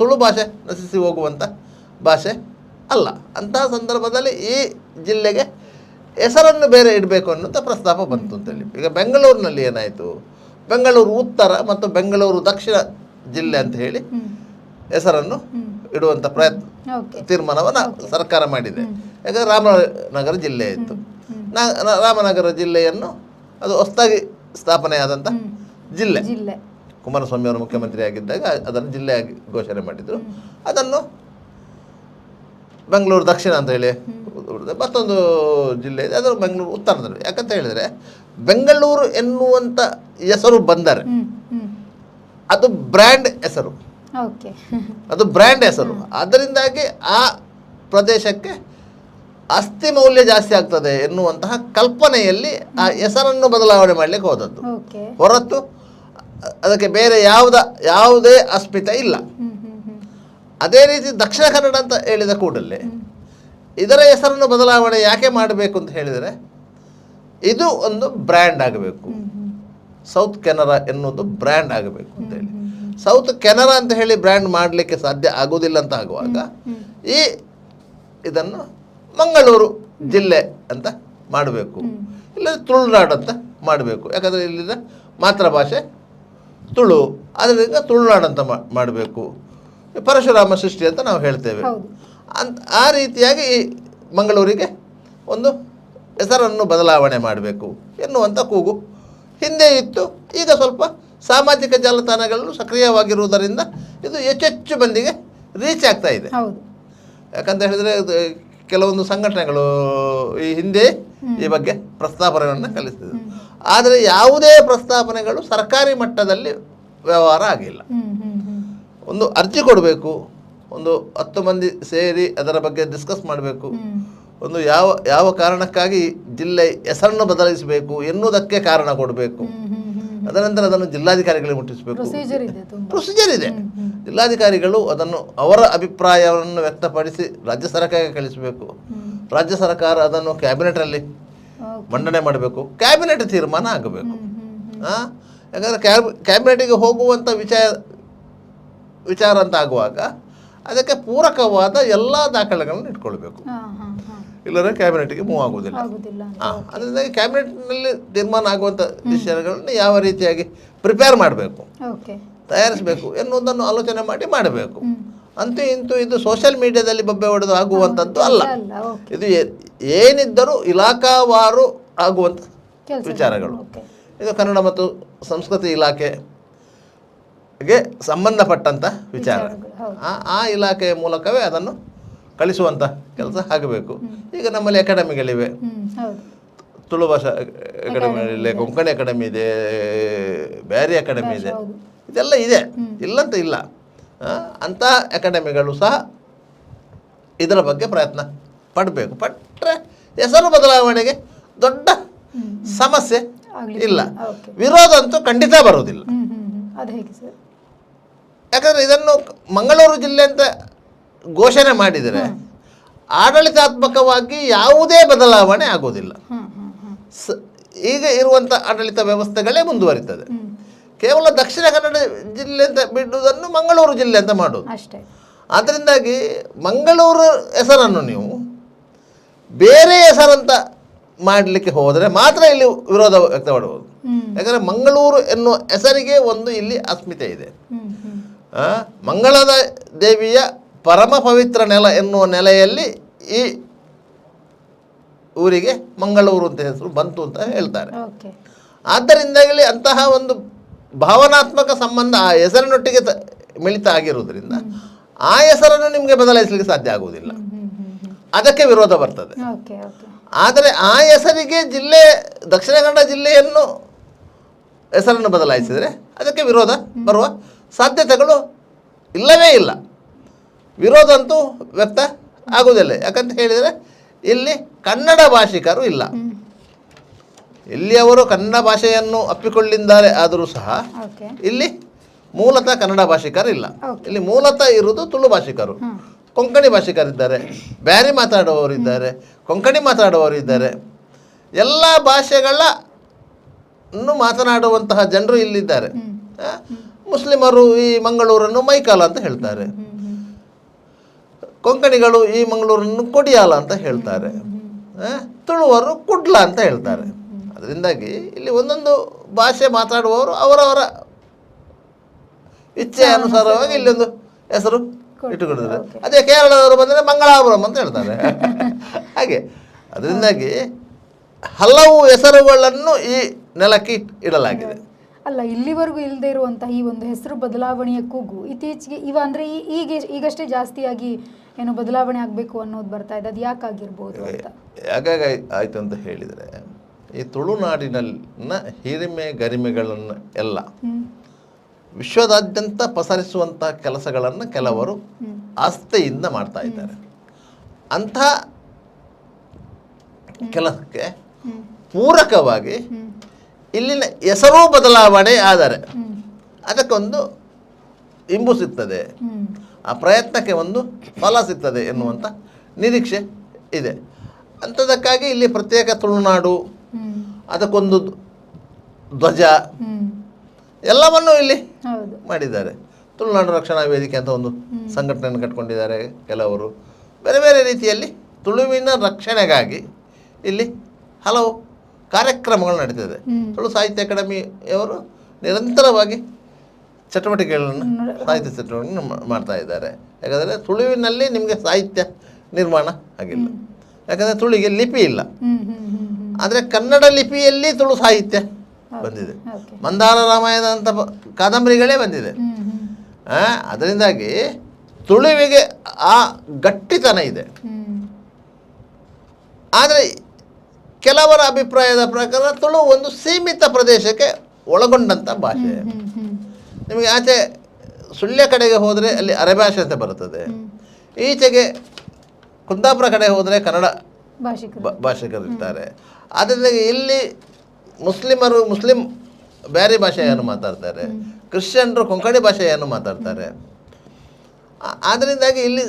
ತುಳು ಭಾಷೆ ನಶಿಸಿ ಹೋಗುವಂಥ ಭಾಷೆ ಅಲ್ಲ. ಅಂತಹ ಸಂದರ್ಭದಲ್ಲಿ ಈ ಜಿಲ್ಲೆಗೆ ಹೆಸರನ್ನು ಬೇರೆ ಇಡಬೇಕು ಅನ್ನೋಂಥ ಪ್ರಸ್ತಾಪ ಬಂತು ಅಂತೇಳಿ. ಈಗ ಬೆಂಗಳೂರಿನಲ್ಲಿ ಏನಾಯಿತು, ಬೆಂಗಳೂರು ಉತ್ತರ ಮತ್ತು ಬೆಂಗಳೂರು ದಕ್ಷಿಣ ಜಿಲ್ಲೆ ಅಂತ ಹೇಳಿ ಹೆಸರನ್ನು ಇಡುವಂಥ ತೀರ್ಮಾನವನ್ನು ಸರ್ಕಾರ ಮಾಡಿದೆ. ಯಾಕಂದರೆ ರಾಮನಗರ ಜಿಲ್ಲೆ ಇತ್ತು. ರಾಮನಗರ ಜಿಲ್ಲೆಯನ್ನು ಅದು ಹೊಸದಾಗಿ ಸ್ಥಾಪನೆಯಾದಂಥ ಜಿಲ್ಲೆ, ಕುಮಾರಸ್ವಾಮಿ ಅವರು ಮುಖ್ಯಮಂತ್ರಿ ಆಗಿದ್ದಾಗ ಅದನ್ನು ಜಿಲ್ಲೆಯಾಗಿ ಘೋಷಣೆ ಮಾಡಿದರು. ಅದನ್ನು ಬೆಂಗಳೂರು ದಕ್ಷಿಣ ಅಂತ ಹೇಳಿ ಮತ್ತೊಂದು ಜಿಲ್ಲೆ ಇದೆ, ಅದು ಬೆಂಗಳೂರು ಉತ್ತರದಲ್ಲಿ. ಯಾಕಂತ ಹೇಳಿದರೆ ಬೆಂಗಳೂರು ಎನ್ನುವಂಥ ಹೆಸರು ಬಂದರೆ ಅದು ಬ್ರ್ಯಾಂಡ್ ಹೆಸರು, ಅದು ಬ್ರ್ಯಾಂಡ್ ಹೆಸರು. ಅದರಿಂದಾಗಿ ಆ ಪ್ರದೇಶಕ್ಕೆ ಆಸ್ತಿ ಮೌಲ್ಯ ಜಾಸ್ತಿ ಆಗ್ತದೆ ಎನ್ನುವಂತಹ ಕಲ್ಪನೆಯಲ್ಲಿ ಆ ಹೆಸರನ್ನು ಬದಲಾವಣೆ ಮಾಡಲಿಕ್ಕೆ ಹೋದದ್ದು ಹೊರತು ಅದಕ್ಕೆ ಬೇರೆ ಯಾವುದೇ ಅಸ್ಮಿತೆ ಇಲ್ಲ. ಅದೇ ರೀತಿ ದಕ್ಷಿಣ ಕನ್ನಡ ಅಂತ ಹೇಳಿದ ಕೂಡಲೇ ಇದರ ಹೆಸರನ್ನು ಬದಲಾವಣೆ ಯಾಕೆ ಮಾಡಬೇಕು ಅಂತ ಹೇಳಿದರೆ ಇದು ಒಂದು ಬ್ರ್ಯಾಂಡ್ ಆಗಬೇಕು, ಸೌತ್ ಕೆನರಾ ಎನ್ನುವುದು ಬ್ರ್ಯಾಂಡ್ ಆಗಬೇಕು ಅಂತೇಳಿ. ಸೌತ್ ಕೆನರಾ ಅಂತ ಹೇಳಿ ಬ್ರ್ಯಾಂಡ್ ಮಾಡಲಿಕ್ಕೆ ಸಾಧ್ಯ ಆಗೋದಿಲ್ಲ ಅಂತ ಆಗುವಾಗ ಈ ಇದನ್ನು ಮಂಗಳೂರು ಜಿಲ್ಲೆ ಅಂತ ಮಾಡಬೇಕು, ಇಲ್ಲ ತುಳುನಾಡು ಅಂತ ಮಾಡಬೇಕು. ಯಾಕಂದರೆ ಇಲ್ಲಿನ ಮಾತೃಭಾಷೆ ತುಳು, ಅದರಿಂದ ತುಳುನಾಡು ಅಂತ ಮಾಡಬೇಕು. ಪರಶುರಾಮ ಸೃಷ್ಟಿ ಅಂತ ನಾವು ಹೇಳ್ತೇವೆ. ಆ ರೀತಿಯಾಗಿ ಈ ಮಂಗಳೂರಿಗೆ ಒಂದು ಹೆಸರನ್ನು ಬದಲಾವಣೆ ಮಾಡಬೇಕು ಎನ್ನುವಂಥ ಕೂಗು ಹಿಂದೆ ಇತ್ತು. ಈಗ ಸ್ವಲ್ಪ ಸಾಮಾಜಿಕ ಜಾಲತಾಣಗಳು ಸಕ್ರಿಯವಾಗಿರುವುದರಿಂದ ಇದು ಹೆಚ್ಚೆಚ್ಚು ಮಂದಿಗೆ ರೀಚ್ ಆಗ್ತಾ ಇದೆ. ಯಾಕಂತ ಹೇಳಿದರೆ ಕೆಲವೊಂದು ಸಂಘಟನೆಗಳು ಈ ಹಿಂದೆ ಈ ಬಗ್ಗೆ ಪ್ರಸ್ತಾಪನೆಯನ್ನು ಕಲಿಸಿದೆ. ಆದರೆ ಯಾವುದೇ ಪ್ರಸ್ತಾಪನೆಗಳು ಸರ್ಕಾರಿ ಮಟ್ಟದಲ್ಲಿ ವ್ಯವಹಾರ ಆಗಿಲ್ಲ. ಒಂದು ಅರ್ಜಿ ಕೊಡಬೇಕು, ಒಂದು 10 ಮಂದಿ ಸೇರಿ ಅದರ ಬಗ್ಗೆ ಡಿಸ್ಕಸ್ ಮಾಡಬೇಕು, ಒಂದು ಯಾವ ಕಾರಣಕ್ಕಾಗಿ ಜಿಲ್ಲೆ ಹೆಸರನ್ನು ಬದಲಿಸಬೇಕು ಎನ್ನುವುದಕ್ಕೆ ಕಾರಣ ಕೊಡಬೇಕು. ಅದನಂತರ ಅದನ್ನು ಜಿಲ್ಲಾಧಿಕಾರಿಗಳಿಗೆ ಮುಟ್ಟಿಸಬೇಕು, ಪ್ರೊಸೀಜರ್ ಇದೆ. ಜಿಲ್ಲಾಧಿಕಾರಿಗಳು ಅದನ್ನು ಅವರ ಅಭಿಪ್ರಾಯವನ್ನು ವ್ಯಕ್ತಪಡಿಸಿ ರಾಜ್ಯ ಸರ್ಕಾರಕ್ಕೆ ಕಳಿಸಬೇಕು. ರಾಜ್ಯ ಸರ್ಕಾರ ಅದನ್ನು ಕ್ಯಾಬಿನೆಟಲ್ಲಿ ಮಂಡನೆ ಮಾಡಬೇಕು, ಕ್ಯಾಬಿನೆಟ್ ತೀರ್ಮಾನ ಆಗಬೇಕು. ಯಾಕಂದರೆ ಕ್ಯಾಬಿನೆಟಿಗೆ ಹೋಗುವಂಥ ವಿಚಾರ ಅಂತ ಆಗುವಾಗ ಅದಕ್ಕೆ ಪೂರಕವಾದ ಎಲ್ಲ ದಾಖಲೆಗಳನ್ನು ಇಟ್ಕೊಳ್ಬೇಕು, ಇಲ್ಲದ್ರೆ ಕ್ಯಾಬಿನೆಟ್ಗೆ ಮೂವ್ ಆಗೋದಿಲ್ಲ. ಅದರಿಂದಾಗಿ ಕ್ಯಾಬಿನೆಟ್ನಲ್ಲಿ ತೀರ್ಮಾನ ಆಗುವಂಥ ಡಿಸಿಷನ್ಗಳನ್ನು ಯಾವ ರೀತಿಯಾಗಿ ಪ್ರಿಪೇರ್ ಮಾಡಬೇಕು, ತಯಾರಿಸಬೇಕು ಎನ್ನುವುದನ್ನು ಆಲೋಚನೆ ಮಾಡಿ ಮಾಡಬೇಕು. ಅಂತೂ ಇಂತೂ ಇದು ಸೋಷಿಯಲ್ ಮೀಡಿಯಾದಲ್ಲಿ ಬಬ್ಬೆ ಹೊಡೆದು ಆಗುವಂಥದ್ದು ಅಲ್ಲ. ಇದು ಏನಿದ್ದರೂ ಇಲಾಖಾವಾರು ಆಗುವಂಥ ವಿಚಾರಗಳು. ಇದು ಕನ್ನಡ ಮತ್ತು ಸಂಸ್ಕೃತಿ ಇಲಾಖೆಗೆ ಸಂಬಂಧಪಟ್ಟಂಥ ವಿಚಾರ. ಆ ಇಲಾಖೆಯ ಮೂಲಕವೇ ಅದನ್ನು ಕಳಿಸುವಂಥ ಕೆಲಸ ಆಗಬೇಕು. ಈಗ ನಮ್ಮಲ್ಲಿ ಅಕಾಡೆಮಿಗಳಿವೆ, ತುಳು ಭಾಷಾ ಅಕಾಡೆಮಿ ಇದೆ, ಕೊಂಕಣಿ ಅಕಾಡೆಮಿ ಇದೆ, ಬ್ಯಾರಿ ಅಕಾಡೆಮಿ ಇದೆ, ಇದೆಲ್ಲ ಇದೆ, ಇಲ್ಲಂತ ಇಲ್ಲ. ಅಂಥ ಅಕಾಡೆಮಿಗಳು ಸಹ ಇದರ ಬಗ್ಗೆ ಪ್ರಯತ್ನ ಪಡಬೇಕು. ಪಟ್ಟರೆ ಹೆಸರು ಬದಲಾವಣೆಗೆ ದೊಡ್ಡ ಸಮಸ್ಯೆ ಇಲ್ಲ, ವಿರೋಧ ಅಂತೂ ಖಂಡಿತ ಬರುವುದಿಲ್ಲ. ಯಾಕಂದರೆ ಇದನ್ನು ಮಂಗಳೂರು ಜಿಲ್ಲೆ ಅಂತ ಘೋಷಣೆ ಮಾಡಿದರೆ ಆಡಳಿತಾತ್ಮಕವಾಗಿ ಯಾವುದೇ ಬದಲಾವಣೆ ಆಗೋದಿಲ್ಲ. ಈಗ ಇರುವಂಥ ಆಡಳಿತ ವ್ಯವಸ್ಥೆಗಳೇ ಮುಂದುವರಿತದೆ. ಕೇವಲ ದಕ್ಷಿಣ ಕನ್ನಡ ಜಿಲ್ಲೆ ಅಂತ ಬಿಡುವುದನ್ನು ಮಂಗಳೂರು ಜಿಲ್ಲೆ ಅಂತ ಮಾಡೋದು. ಆದ್ದರಿಂದಾಗಿ ಮಂಗಳೂರು ಹೆಸರನ್ನು ನೀವು ಬೇರೆ ಹೆಸರಂತ ಮಾಡಲಿಕ್ಕೆ ಹೋದರೆ ಮಾತ್ರ ಇಲ್ಲಿ ವಿರೋಧ ವ್ಯಕ್ತಪಡಬಹುದು. ಯಾಕಂದರೆ ಮಂಗಳೂರು ಎನ್ನುವ ಹೆಸರಿಗೆ ಒಂದು ಇಲ್ಲಿ ಅಸ್ಮಿತೆ ಇದೆ. ಮಂಗಳದ ದೇವಿಯ ಪರಮ ಪವಿತ್ರ ನೆಲ ಎನ್ನುವ ನೆಲೆಯಲ್ಲಿ ಈ ಊರಿಗೆ ಮಂಗಳೂರು ಅಂತ ಹೆಸರು ಬಂತು ಅಂತ ಹೇಳ್ತಾರೆ. ಆದ್ದರಿಂದಾಗಲಿ ಅಂತಹ ಒಂದು ಭಾವನಾತ್ಮಕ ಸಂಬಂಧ ಆ ಹೆಸರಿನೊಟ್ಟಿಗೆ ಮಿಳಿತ ಆಗಿರುವುದರಿಂದ ಆ ಹೆಸರನ್ನು ನಿಮಗೆ ಬದಲಾಯಿಸಲಿಕ್ಕೆ ಸಾಧ್ಯ ಆಗುವುದಿಲ್ಲ, ಅದಕ್ಕೆ ವಿರೋಧ ಬರ್ತದೆ. ಆದರೆ ಆ ಹೆಸರಿಗೆ ಜಿಲ್ಲೆ ದಕ್ಷಿಣ ಕನ್ನಡ ಜಿಲ್ಲೆಯನ್ನು ಹೆಸರನ್ನು ಬದಲಾಯಿಸಿದರೆ ಅದಕ್ಕೆ ವಿರೋಧ ಬರುವ ಸಾಧ್ಯತೆಗಳು ಇಲ್ಲವೇ ಇಲ್ಲ. ವಿರೋಧ ಅಂತೂ ವ್ಯಕ್ತ ಆಗುವುದಿಲ್ಲ. ಯಾಕಂತ ಹೇಳಿದರೆ ಇಲ್ಲಿ ಕನ್ನಡ ಭಾಷಿಕರು ಇಲ್ಲ. ಇಲ್ಲಿ ಅವರು ಕನ್ನಡ ಭಾಷೆಯನ್ನು ಅಪ್ಪಿಕೊಳ್ಳಿದ್ದಾರೆ, ಆದರೂ ಸಹ ಇಲ್ಲಿ ಮೂಲತಃ ಕನ್ನಡ ಭಾಷಿಕರು ಇಲ್ಲ. ಇಲ್ಲಿ ಮೂಲತಃ ಇರುವುದು ತುಳು ಭಾಷಿಕರು, ಕೊಂಕಣಿ ಭಾಷಿಕರಿದ್ದಾರೆ, ಬ್ಯಾರಿ ಮಾತಾಡುವವರಿದ್ದಾರೆ, ಕೊಂಕಣಿ ಮಾತಾಡುವವರಿದ್ದಾರೆ. ಎಲ್ಲ ಭಾಷೆಗಳನ್ನು ಮಾತನಾಡುವಂತಹ ಜನರು ಇಲ್ಲಿದ್ದಾರೆ. ಮುಸ್ಲಿಮರು ಈ ಮಂಗಳೂರನ್ನು ಮೈಕಾಲ ಅಂತ ಹೇಳ್ತಾರೆ, ಕೊಂಕಣಿಗಳು ಈ ಮಂಗಳೂರನ್ನು ಕೊಡಿಯಾಲ ಅಂತ ಹೇಳ್ತಾರೆ, ತುಳುವರು ಕುಡ್ಲ ಅಂತ ಹೇಳ್ತಾರೆ. ಅದರಿಂದಾಗಿ ಇಲ್ಲಿ ಒಂದೊಂದು ಭಾಷೆ ಮಾತಾಡುವವರು ಅವರವರ ಇಚ್ಛೆ ಅನುಸಾರವಾಗಿ ಇಲ್ಲೊಂದು ಹೆಸರು ಇಟ್ಟುಕೊಂಡಿದ್ದಾರೆ. ಅದೇ ಕೇರಳದವರು ಬಂದರೆ ಮಂಗಳಾಪುರಂ ಅಂತ ಹೇಳ್ತಾರೆ. ಹಾಗೆ ಅದರಿಂದಾಗಿ ಹಲವು ಹೆಸರುಗಳನ್ನು ಈ ನೆಲಕ್ಕೆ ಇಡಲಾಗಿದೆ. ಅಲ್ಲ, ಇಲ್ಲಿವರೆಗೂ ಇಲ್ಲದೆ ಇರುವಂತಹ ಈ ಒಂದು ಹೆಸರು ಬದಲಾವಣೆಯ ಕೂಗು ಇತ್ತೀಚೆಗೆ ಈಗಷ್ಟೇ ಜಾಸ್ತಿಯಾಗಿ ಏನು ಬದಲಾವಣೆ ಆಗಬೇಕು ಅನ್ನೋದು ಬರ್ತಾ ಇದೆ. ಅದು ಯಾಕಾಗಿರ್ಬೋದು ಅಂತ? ಯಾಕಾಗಿ ಆಯಿತು ಅಂತ ಹೇಳಿದರೆ, ಈ ತುಳುನಾಡಿನ ಹಿರಿಮೆ ಗರಿಮೆಗಳನ್ನು ಎಲ್ಲ ವಿಶ್ವದಾದ್ಯಂತ ಪಸರಿಸುವಂಥ ಕೆಲಸಗಳನ್ನು ಕೆಲವರು ಆಸ್ಥೆಯಿಂದ ಮಾಡ್ತಾ ಇದ್ದಾರೆ. ಅಂಥ ಕೆಲಸಕ್ಕೆ ಪೂರಕವಾಗಿ ಇಲ್ಲಿನ ಹೆಸರು ಬದಲಾವಣೆ ಆದರೆ ಅದಕ್ಕೊಂದು ಇಂಬು ಸಿಗ್ತದೆ, ಆ ಪ್ರಯತ್ನಕ್ಕೆ ಒಂದು ಫಲ ಸಿಗ್ತದೆ ಎನ್ನುವಂಥ ನಿರೀಕ್ಷೆ ಇದೆ. ಅಂಥದಕ್ಕಾಗಿ ಇಲ್ಲಿ ಪ್ರತ್ಯೇಕ ತುಳುನಾಡು, ಅದಕ್ಕೊಂದು ಧ್ವಜ ಎಲ್ಲವನ್ನೂ ಇಲ್ಲಿ ಮಾಡಿದ್ದಾರೆ. ತುಳುನಾಡು ರಕ್ಷಣಾ ವೇದಿಕೆ ಅಂತ ಒಂದು ಸಂಘಟನೆಯನ್ನು ಕಟ್ಕೊಂಡಿದ್ದಾರೆ ಕೆಲವರು. ಬೇರೆ ಬೇರೆ ರೀತಿಯಲ್ಲಿ ತುಳುವಿನ ರಕ್ಷಣೆಗಾಗಿ ಇಲ್ಲಿ ಹಲವು ಕಾರ್ಯಕ್ರಮಗಳು ನಡೀತದೆ. ತುಳು ಸಾಹಿತ್ಯ ಅಕಾಡೆಮಿಯವರು ನಿರಂತರವಾಗಿ ಚಟುವಟಿಕೆಗಳನ್ನು ಸಾಹಿತ್ಯ ಚಟುವಟಿಕೆಗಳನ್ನು ಮಾಡ್ತಾ ಇದ್ದಾರೆ. ಯಾಕಂದರೆ ತುಳುವಿನಲ್ಲಿ ನಿಮಗೆ ಸಾಹಿತ್ಯ ನಿರ್ಮಾಣ ಆಗಿಲ್ಲ, ಯಾಕಂದರೆ ತುಳುವಿಗೆ ಲಿಪಿ ಇಲ್ಲ. ಆದರೆ ಕನ್ನಡ ಲಿಪಿಯಲ್ಲಿ ತುಳು ಸಾಹಿತ್ಯ ಬಂದಿದೆ, ಮಂದಾರ ರಾಮಾಯಣ ಅಂತ ಕಾದಂಬರಿಗಳೇ ಬಂದಿದೆ. ಅದರಿಂದಾಗಿ ತುಳುವಿಗೆ ಆ ಗಟ್ಟಿತನ ಇದೆ. ಆದರೆ ಕೆಲವರ ಅಭಿಪ್ರಾಯದ ಪ್ರಕಾರ ತುಳು ಒಂದು ಸೀಮಿತ ಪ್ರದೇಶಕ್ಕೆ ಒಳಗೊಂಡಂಥ ಭಾಷೆ. ನಿಮಗೆ ಆಚೆ ಸುಳ್ಯ ಕಡೆಗೆ ಹೋದರೆ ಅಲ್ಲಿ ಅರೆಭಾಷೆ ಅಂತ ಬರುತ್ತದೆ, ಈಚೆಗೆ ಕುಂದಾಪುರ ಕಡೆ ಹೋದರೆ ಕನ್ನಡ ಭಾಷಿಕರು ಇರ್ತಾರೆ. ಆದ್ದರಿಂದ ಇಲ್ಲಿ ಮುಸ್ಲಿಂ ಬೇರೆ ಭಾಷೆಯನ್ನು ಮಾತಾಡ್ತಾರೆ, ಕ್ರಿಶ್ಚಿಯನ್ರು ಕೊಂಕಣಿ ಭಾಷೆಯನ್ನು ಮಾತಾಡ್ತಾರೆ. ಆದ್ದರಿಂದಾಗಿ ಇಲ್ಲಿ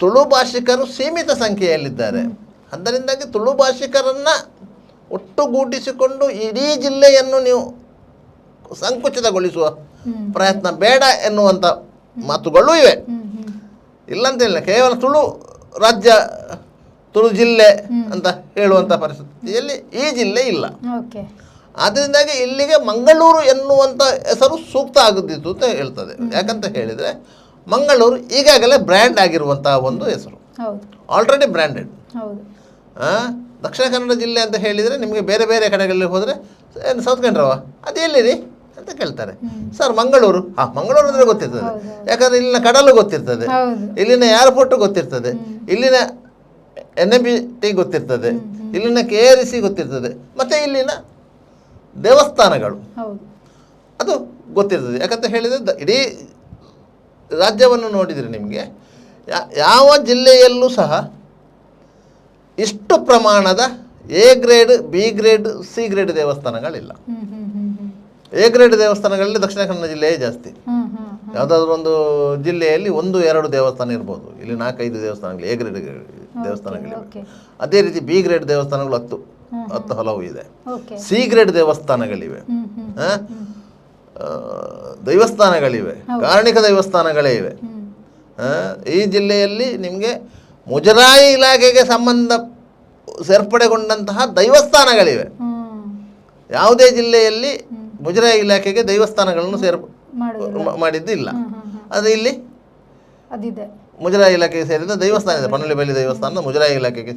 ತುಳು ಭಾಷಿಕರು ಸೀಮಿತ ಸಂಖ್ಯೆಯಲ್ಲಿದ್ದಾರೆ. ಅದರಿಂದಾಗಿ ತುಳು ಭಾಷಿಕರನ್ನು ಒಟ್ಟುಗೂಡಿಸಿಕೊಂಡು ಇಡೀ ಜಿಲ್ಲೆಯನ್ನು ನೀವು ಸಂಕುಚಿತಗೊಳಿಸುವ ಪ್ರಯತ್ನ ಬೇಡ ಎನ್ನುವಂಥ ಮಾತುಗಳೂ ಇವೆ. ಇಲ್ಲಂತ ಇಲ್ಲ, ಕೇವಲ ತುಳು ರಾಜ್ಯ, ತುಳು ಜಿಲ್ಲೆ ಅಂತ ಹೇಳುವಂಥ ಪರಿಸ್ಥಿತಿಯಲ್ಲಿ ಈ ಜಿಲ್ಲೆ ಇಲ್ಲ. ಆದ್ದರಿಂದಾಗಿ ಇಲ್ಲಿಗೆ ಮಂಗಳೂರು ಎನ್ನುವಂಥ ಹೆಸರು ಸೂಕ್ತ ಆಗುತ್ತಿತ್ತು ಅಂತ ಹೇಳ್ತದೆ. ಯಾಕಂತ ಹೇಳಿದರೆ ಮಂಗಳೂರು ಈಗಾಗಲೇ ಬ್ರ್ಯಾಂಡ್ ಆಗಿರುವಂತಹ ಒಂದು ಹೆಸರು, ಆಲ್ರೆಡಿ ಬ್ರ್ಯಾಂಡೆಡ್. ದಕ್ಷಿಣ ಕನ್ನಡ ಜಿಲ್ಲೆ ಅಂತ ಹೇಳಿದರೆ ನಿಮಗೆ ಬೇರೆ ಬೇರೆ ಕಡೆಗಳಲ್ಲಿ ಹೋದರೆ ಏನು ಸೌತ್ ಕನ್ನಡವ ಅದು ಎಲ್ಲಿರಿ ಅಂತ ಕೇಳ್ತಾರೆ. ಸರ್ ಮಂಗಳೂರು, ಮಂಗಳೂರು ಅಂದರೆ ಗೊತ್ತಿರ್ತದೆ, ಯಾಕಂದರೆ ಇಲ್ಲಿನ ಕಡಲು ಗೊತ್ತಿರ್ತದೆ, ಇಲ್ಲಿನ ಏರ್ಪೋರ್ಟು ಗೊತ್ತಿರ್ತದೆ, ಇಲ್ಲಿನ NMBT ಗೊತ್ತಿರ್ತದೆ, ಇಲ್ಲಿನ KRC ಗೊತ್ತಿರ್ತದೆ, ಮತ್ತು ಇಲ್ಲಿನ ದೇವಸ್ಥಾನಗಳು ಅದು ಗೊತ್ತಿರ್ತದೆ. ಯಾಕಂತ ಹೇಳಿದರೆ ಇಡೀ ರಾಜ್ಯವನ್ನು ನೋಡಿದರೆ ನಿಮಗೆ ಯಾವ ಜಿಲ್ಲೆಯಲ್ಲೂ ಸಹ ಇಷ್ಟು ಪ್ರಮಾಣದ A grade, B grade, C grade ದೇವಸ್ಥಾನಗಳಿಲ್ಲ. A ಗ್ರೇಡ್ ದೇವಸ್ಥಾನಗಳಲ್ಲಿ ದಕ್ಷಿಣ ಕನ್ನಡ ಜಿಲ್ಲೆಯೇ ಜಾಸ್ತಿ. ಯಾವುದಾದ್ರೂ ಒಂದು ಜಿಲ್ಲೆಯಲ್ಲಿ 1-2 ದೇವಸ್ಥಾನ ಇರ್ಬೋದು, ಇಲ್ಲಿ 4-5 ದೇವಸ್ಥಾನಗಳು A ಗ್ರೇಡ್ ದೇವಸ್ಥಾನಗಳಿವೆ. ಅದೇ ರೀತಿ B ಗ್ರೇಡ್ ದೇವಸ್ಥಾನಗಳು 10 ಹಲವು ಇದೆ. C ಗ್ರೇಡ್ ದೇವಸ್ಥಾನಗಳಿವೆ, ದೇವಸ್ಥಾನಗಳಿವೆ, ಕಾರ್ಣಿಕ ದೇವಸ್ಥಾನಗಳೇ ಇವೆ. ಈ ಜಿಲ್ಲೆಯಲ್ಲಿ ನಿಮಗೆ ಮುಜರಾಯಿ ಇಲಾಖೆಗೆ ಸೇರ್ಪಡೆಗೊಂಡಂತಹ ದೈವಸ್ಥಾನಗಳಿವೆ. ಯಾವುದೇ ಜಿಲ್ಲೆಯಲ್ಲಿ ಮುಜರಾಯಿ ಇಲಾಖೆಗೆ ದೈವಸ್ಥಾನಗಳನ್ನು ಮಾಡಿದ್ದಿಲ್ಲ. ಆದರೆ ಇಲ್ಲಿ ಮುಜರಾಯಿ ಇಲಾಖೆಗೆ ಸೇರಿದ ದೇವಸ್ಥಾನ ಇದೆ. ಪನ್ನೊಳ್ಳಿಬೈಲಿ ದೇವಸ್ಥಾನ ಮುಜರಾಯಿ ಇಲಾಖೆಗೆ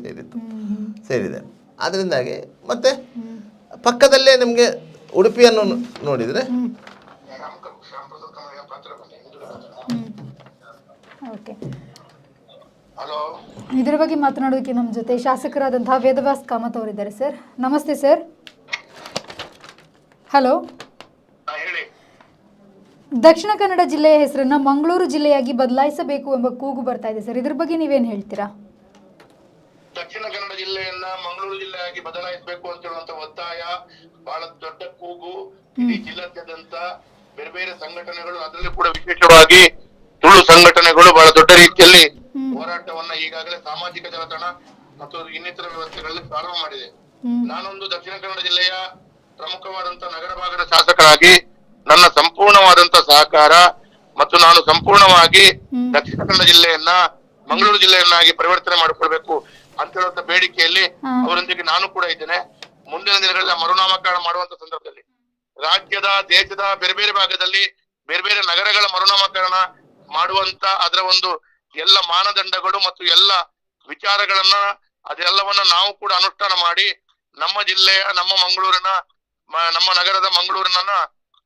ಸೇರಿದೆ. ಅದರಿಂದಾಗಿ ಮತ್ತೆ ಪಕ್ಕದಲ್ಲೇ ನಿಮಗೆ ಉಡುಪಿಯನ್ನು ನೋಡಿದರೆ ಇದರ ಬಗ್ಗೆ ಮಾತನಾಡೋದಕ್ಕೆ ನಮ್ಮ ಜೊತೆ ಶಾಸಕರಾದಂತಹ ವೇದವ್ಯಾಸ್ ಕಾಮತ್ ಅವರಿದ್ದಾರೆ. ಸರ್ ನಮಸ್ತೆ ಸರ್. ಹಲೋ. ದಕ್ಷಿಣ ಕನ್ನಡ ಜಿಲ್ಲೆಯ ಹೆಸರನ್ನ ಮಂಗಳೂರು ಜಿಲ್ಲೆಯಾಗಿ ಬದಲಾಯಿಸಬೇಕು ಎಂಬ ಕೂಗು ಬರ್ತಾ ಇದೆ ಸರ್, ಇದ್ರ ಬಗ್ಗೆ ನೀವೇನು ಹೇಳ್ತೀರಾ? ದಕ್ಷಿಣ ಕನ್ನಡ ಜಿಲ್ಲೆಯನ್ನ ಮಂಗಳೂರು ಜಿಲ್ಲೆಯಾಗಿ ಬದಲಾಯಿಸಬೇಕು ಅಂತ ಹೇಳುವಂತ ಒತ್ತಾಯ ಬಹಳ ದೊಡ್ಡ ಕೂಗು. ಇಡೀ ಜಿಲ್ಲಾದ್ಯಂತ ಬೇರೆ ಬೇರೆ ಸಂಘಟನೆಗಳು, ಅದರಲ್ಲಿ ಕೂಡ ವಿಶೇಷವಾಗಿ ತುಳು ಸಂಘಟನೆಗಳು ಬಹಳ ದೊಡ್ಡ ರೀತಿಯಲ್ಲಿ ಹೋರಾಟವನ್ನ ಈಗಾಗಲೇ ಸಾಮಾಜಿಕ ಜಾಲತಾಣ ಮತ್ತು ಇನ್ನಿತರ ವ್ಯವಸ್ಥೆಗಳಲ್ಲಿ ಪ್ರಾರಂಭ ಮಾಡಿದೆ. ನಾನೊಂದು ದಕ್ಷಿಣ ಕನ್ನಡ ಜಿಲ್ಲೆಯ ಪ್ರಮುಖವಾದಂತ ನಗರ ಭಾಗದ ಶಾಸಕರಾಗಿ ನನ್ನ ಸಂಪೂರ್ಣವಾದಂತ ಸಹಕಾರ ಮತ್ತು ನಾನು ಸಂಪೂರ್ಣವಾಗಿ ದಕ್ಷಿಣ ಕನ್ನಡ ಜಿಲ್ಲೆಯನ್ನ ಮಂಗಳೂರು ಜಿಲ್ಲೆಯನ್ನಾಗಿ ಪರಿವರ್ತನೆ ಮಾಡಿಕೊಳ್ಬೇಕು ಅಂತ ಹೇಳುವಂತ ಬೇಡಿಕೆಯಲ್ಲಿ ಅವರೊಂದಿಗೆ ನಾನು ಕೂಡ ಇದ್ದೇನೆ. ಮುಂದಿನ ದಿನಗಳಲ್ಲಿ ಮರುನಾಮಕರಣ ಮಾಡುವಂತ ಸಂದರ್ಭದಲ್ಲಿ ರಾಜ್ಯದ, ದೇಶದ ಬೇರೆ ಬೇರೆ ಭಾಗದಲ್ಲಿ ಬೇರೆ ಬೇರೆ ನಗರಗಳ ಮರುನಾಮಕರಣ ಮಾಡುವಂತ ಅದರ ಒಂದು ಎಲ್ಲ ಮಾನದಂಡಗಳು ಮತ್ತು ಎಲ್ಲ ವಿಚಾರಗಳನ್ನ ಅದೆಲ್ಲವನ್ನ ನಾವು ಕೂಡ ಅನುಷ್ಠಾನ ಮಾಡಿ ನಮ್ಮ ಜಿಲ್ಲೆಯ, ನಮ್ಮ ಮಂಗಳೂರಿನ, ನಮ್ಮ ನಗರದ ಮಂಗಳೂರಿನ,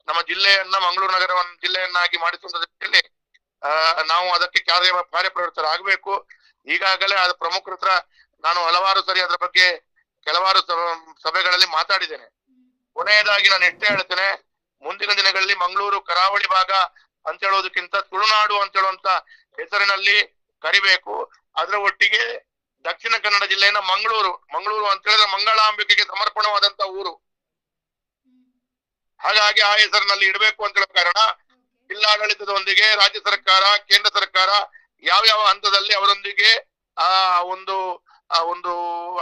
ನಮ್ಮ ಜಿಲ್ಲೆಯನ್ನ ಮಂಗಳೂರು ನಗರವನ್ನು ಜಿಲ್ಲೆಯನ್ನಾಗಿ ಮಾಡಿಸುವಂತ ದೃಷ್ಟಿಯಲ್ಲಿ ನಾವು ಅದಕ್ಕೆ ಕಾರ್ಯಪ್ರವೃತ್ತರಾಗಬೇಕು. ಈಗಾಗಲೇ ಅದ ಪ್ರಮುಖರ ಹತ್ರ ನಾನು ಹಲವಾರು ಸರಿ ಅದರ ಬಗ್ಗೆ ಕೆಲವಾರು ಸಭೆಗಳಲ್ಲಿ ಮಾತಾಡಿದ್ದೇನೆ. ಕೊನೆಯದಾಗಿ ನಾನು ಎಷ್ಟೇ ಹೇಳ್ತೇನೆ, ಮುಂದಿನ ದಿನಗಳಲ್ಲಿ ಮಂಗಳೂರು ಕರಾವಳಿ ಭಾಗ ಅಂತ ಹೇಳೋದಕ್ಕಿಂತ ತುಳುನಾಡು ಅಂತ ಹೇಳುವಂತ ಹೆಸರಿನಲ್ಲಿ ಕರಿಬೇಕು. ಅದರ ಒಟ್ಟಿಗೆ ದಕ್ಷಿಣ ಕನ್ನಡ ಜಿಲ್ಲೆಯ ಮಂಗಳೂರು ಅಂತ ಹೇಳಿದ್ರೆ ಮಂಗಳಾಂಬಿಕೆಗೆ ಸಮರ್ಪಣವಾದಂತ ಊರು, ಹಾಗಾಗಿ ಆ ಹೆಸರಿನಲ್ಲಿ ಇಡಬೇಕು ಅಂತ ಹೇಳೋ ಕಾರಣ ಜಿಲ್ಲಾಡಳಿತದೊಂದಿಗೆ ರಾಜ್ಯ ಸರ್ಕಾರ, ಕೇಂದ್ರ ಸರ್ಕಾರ ಯಾವ ಹಂತದಲ್ಲಿ ಅವರೊಂದಿಗೆ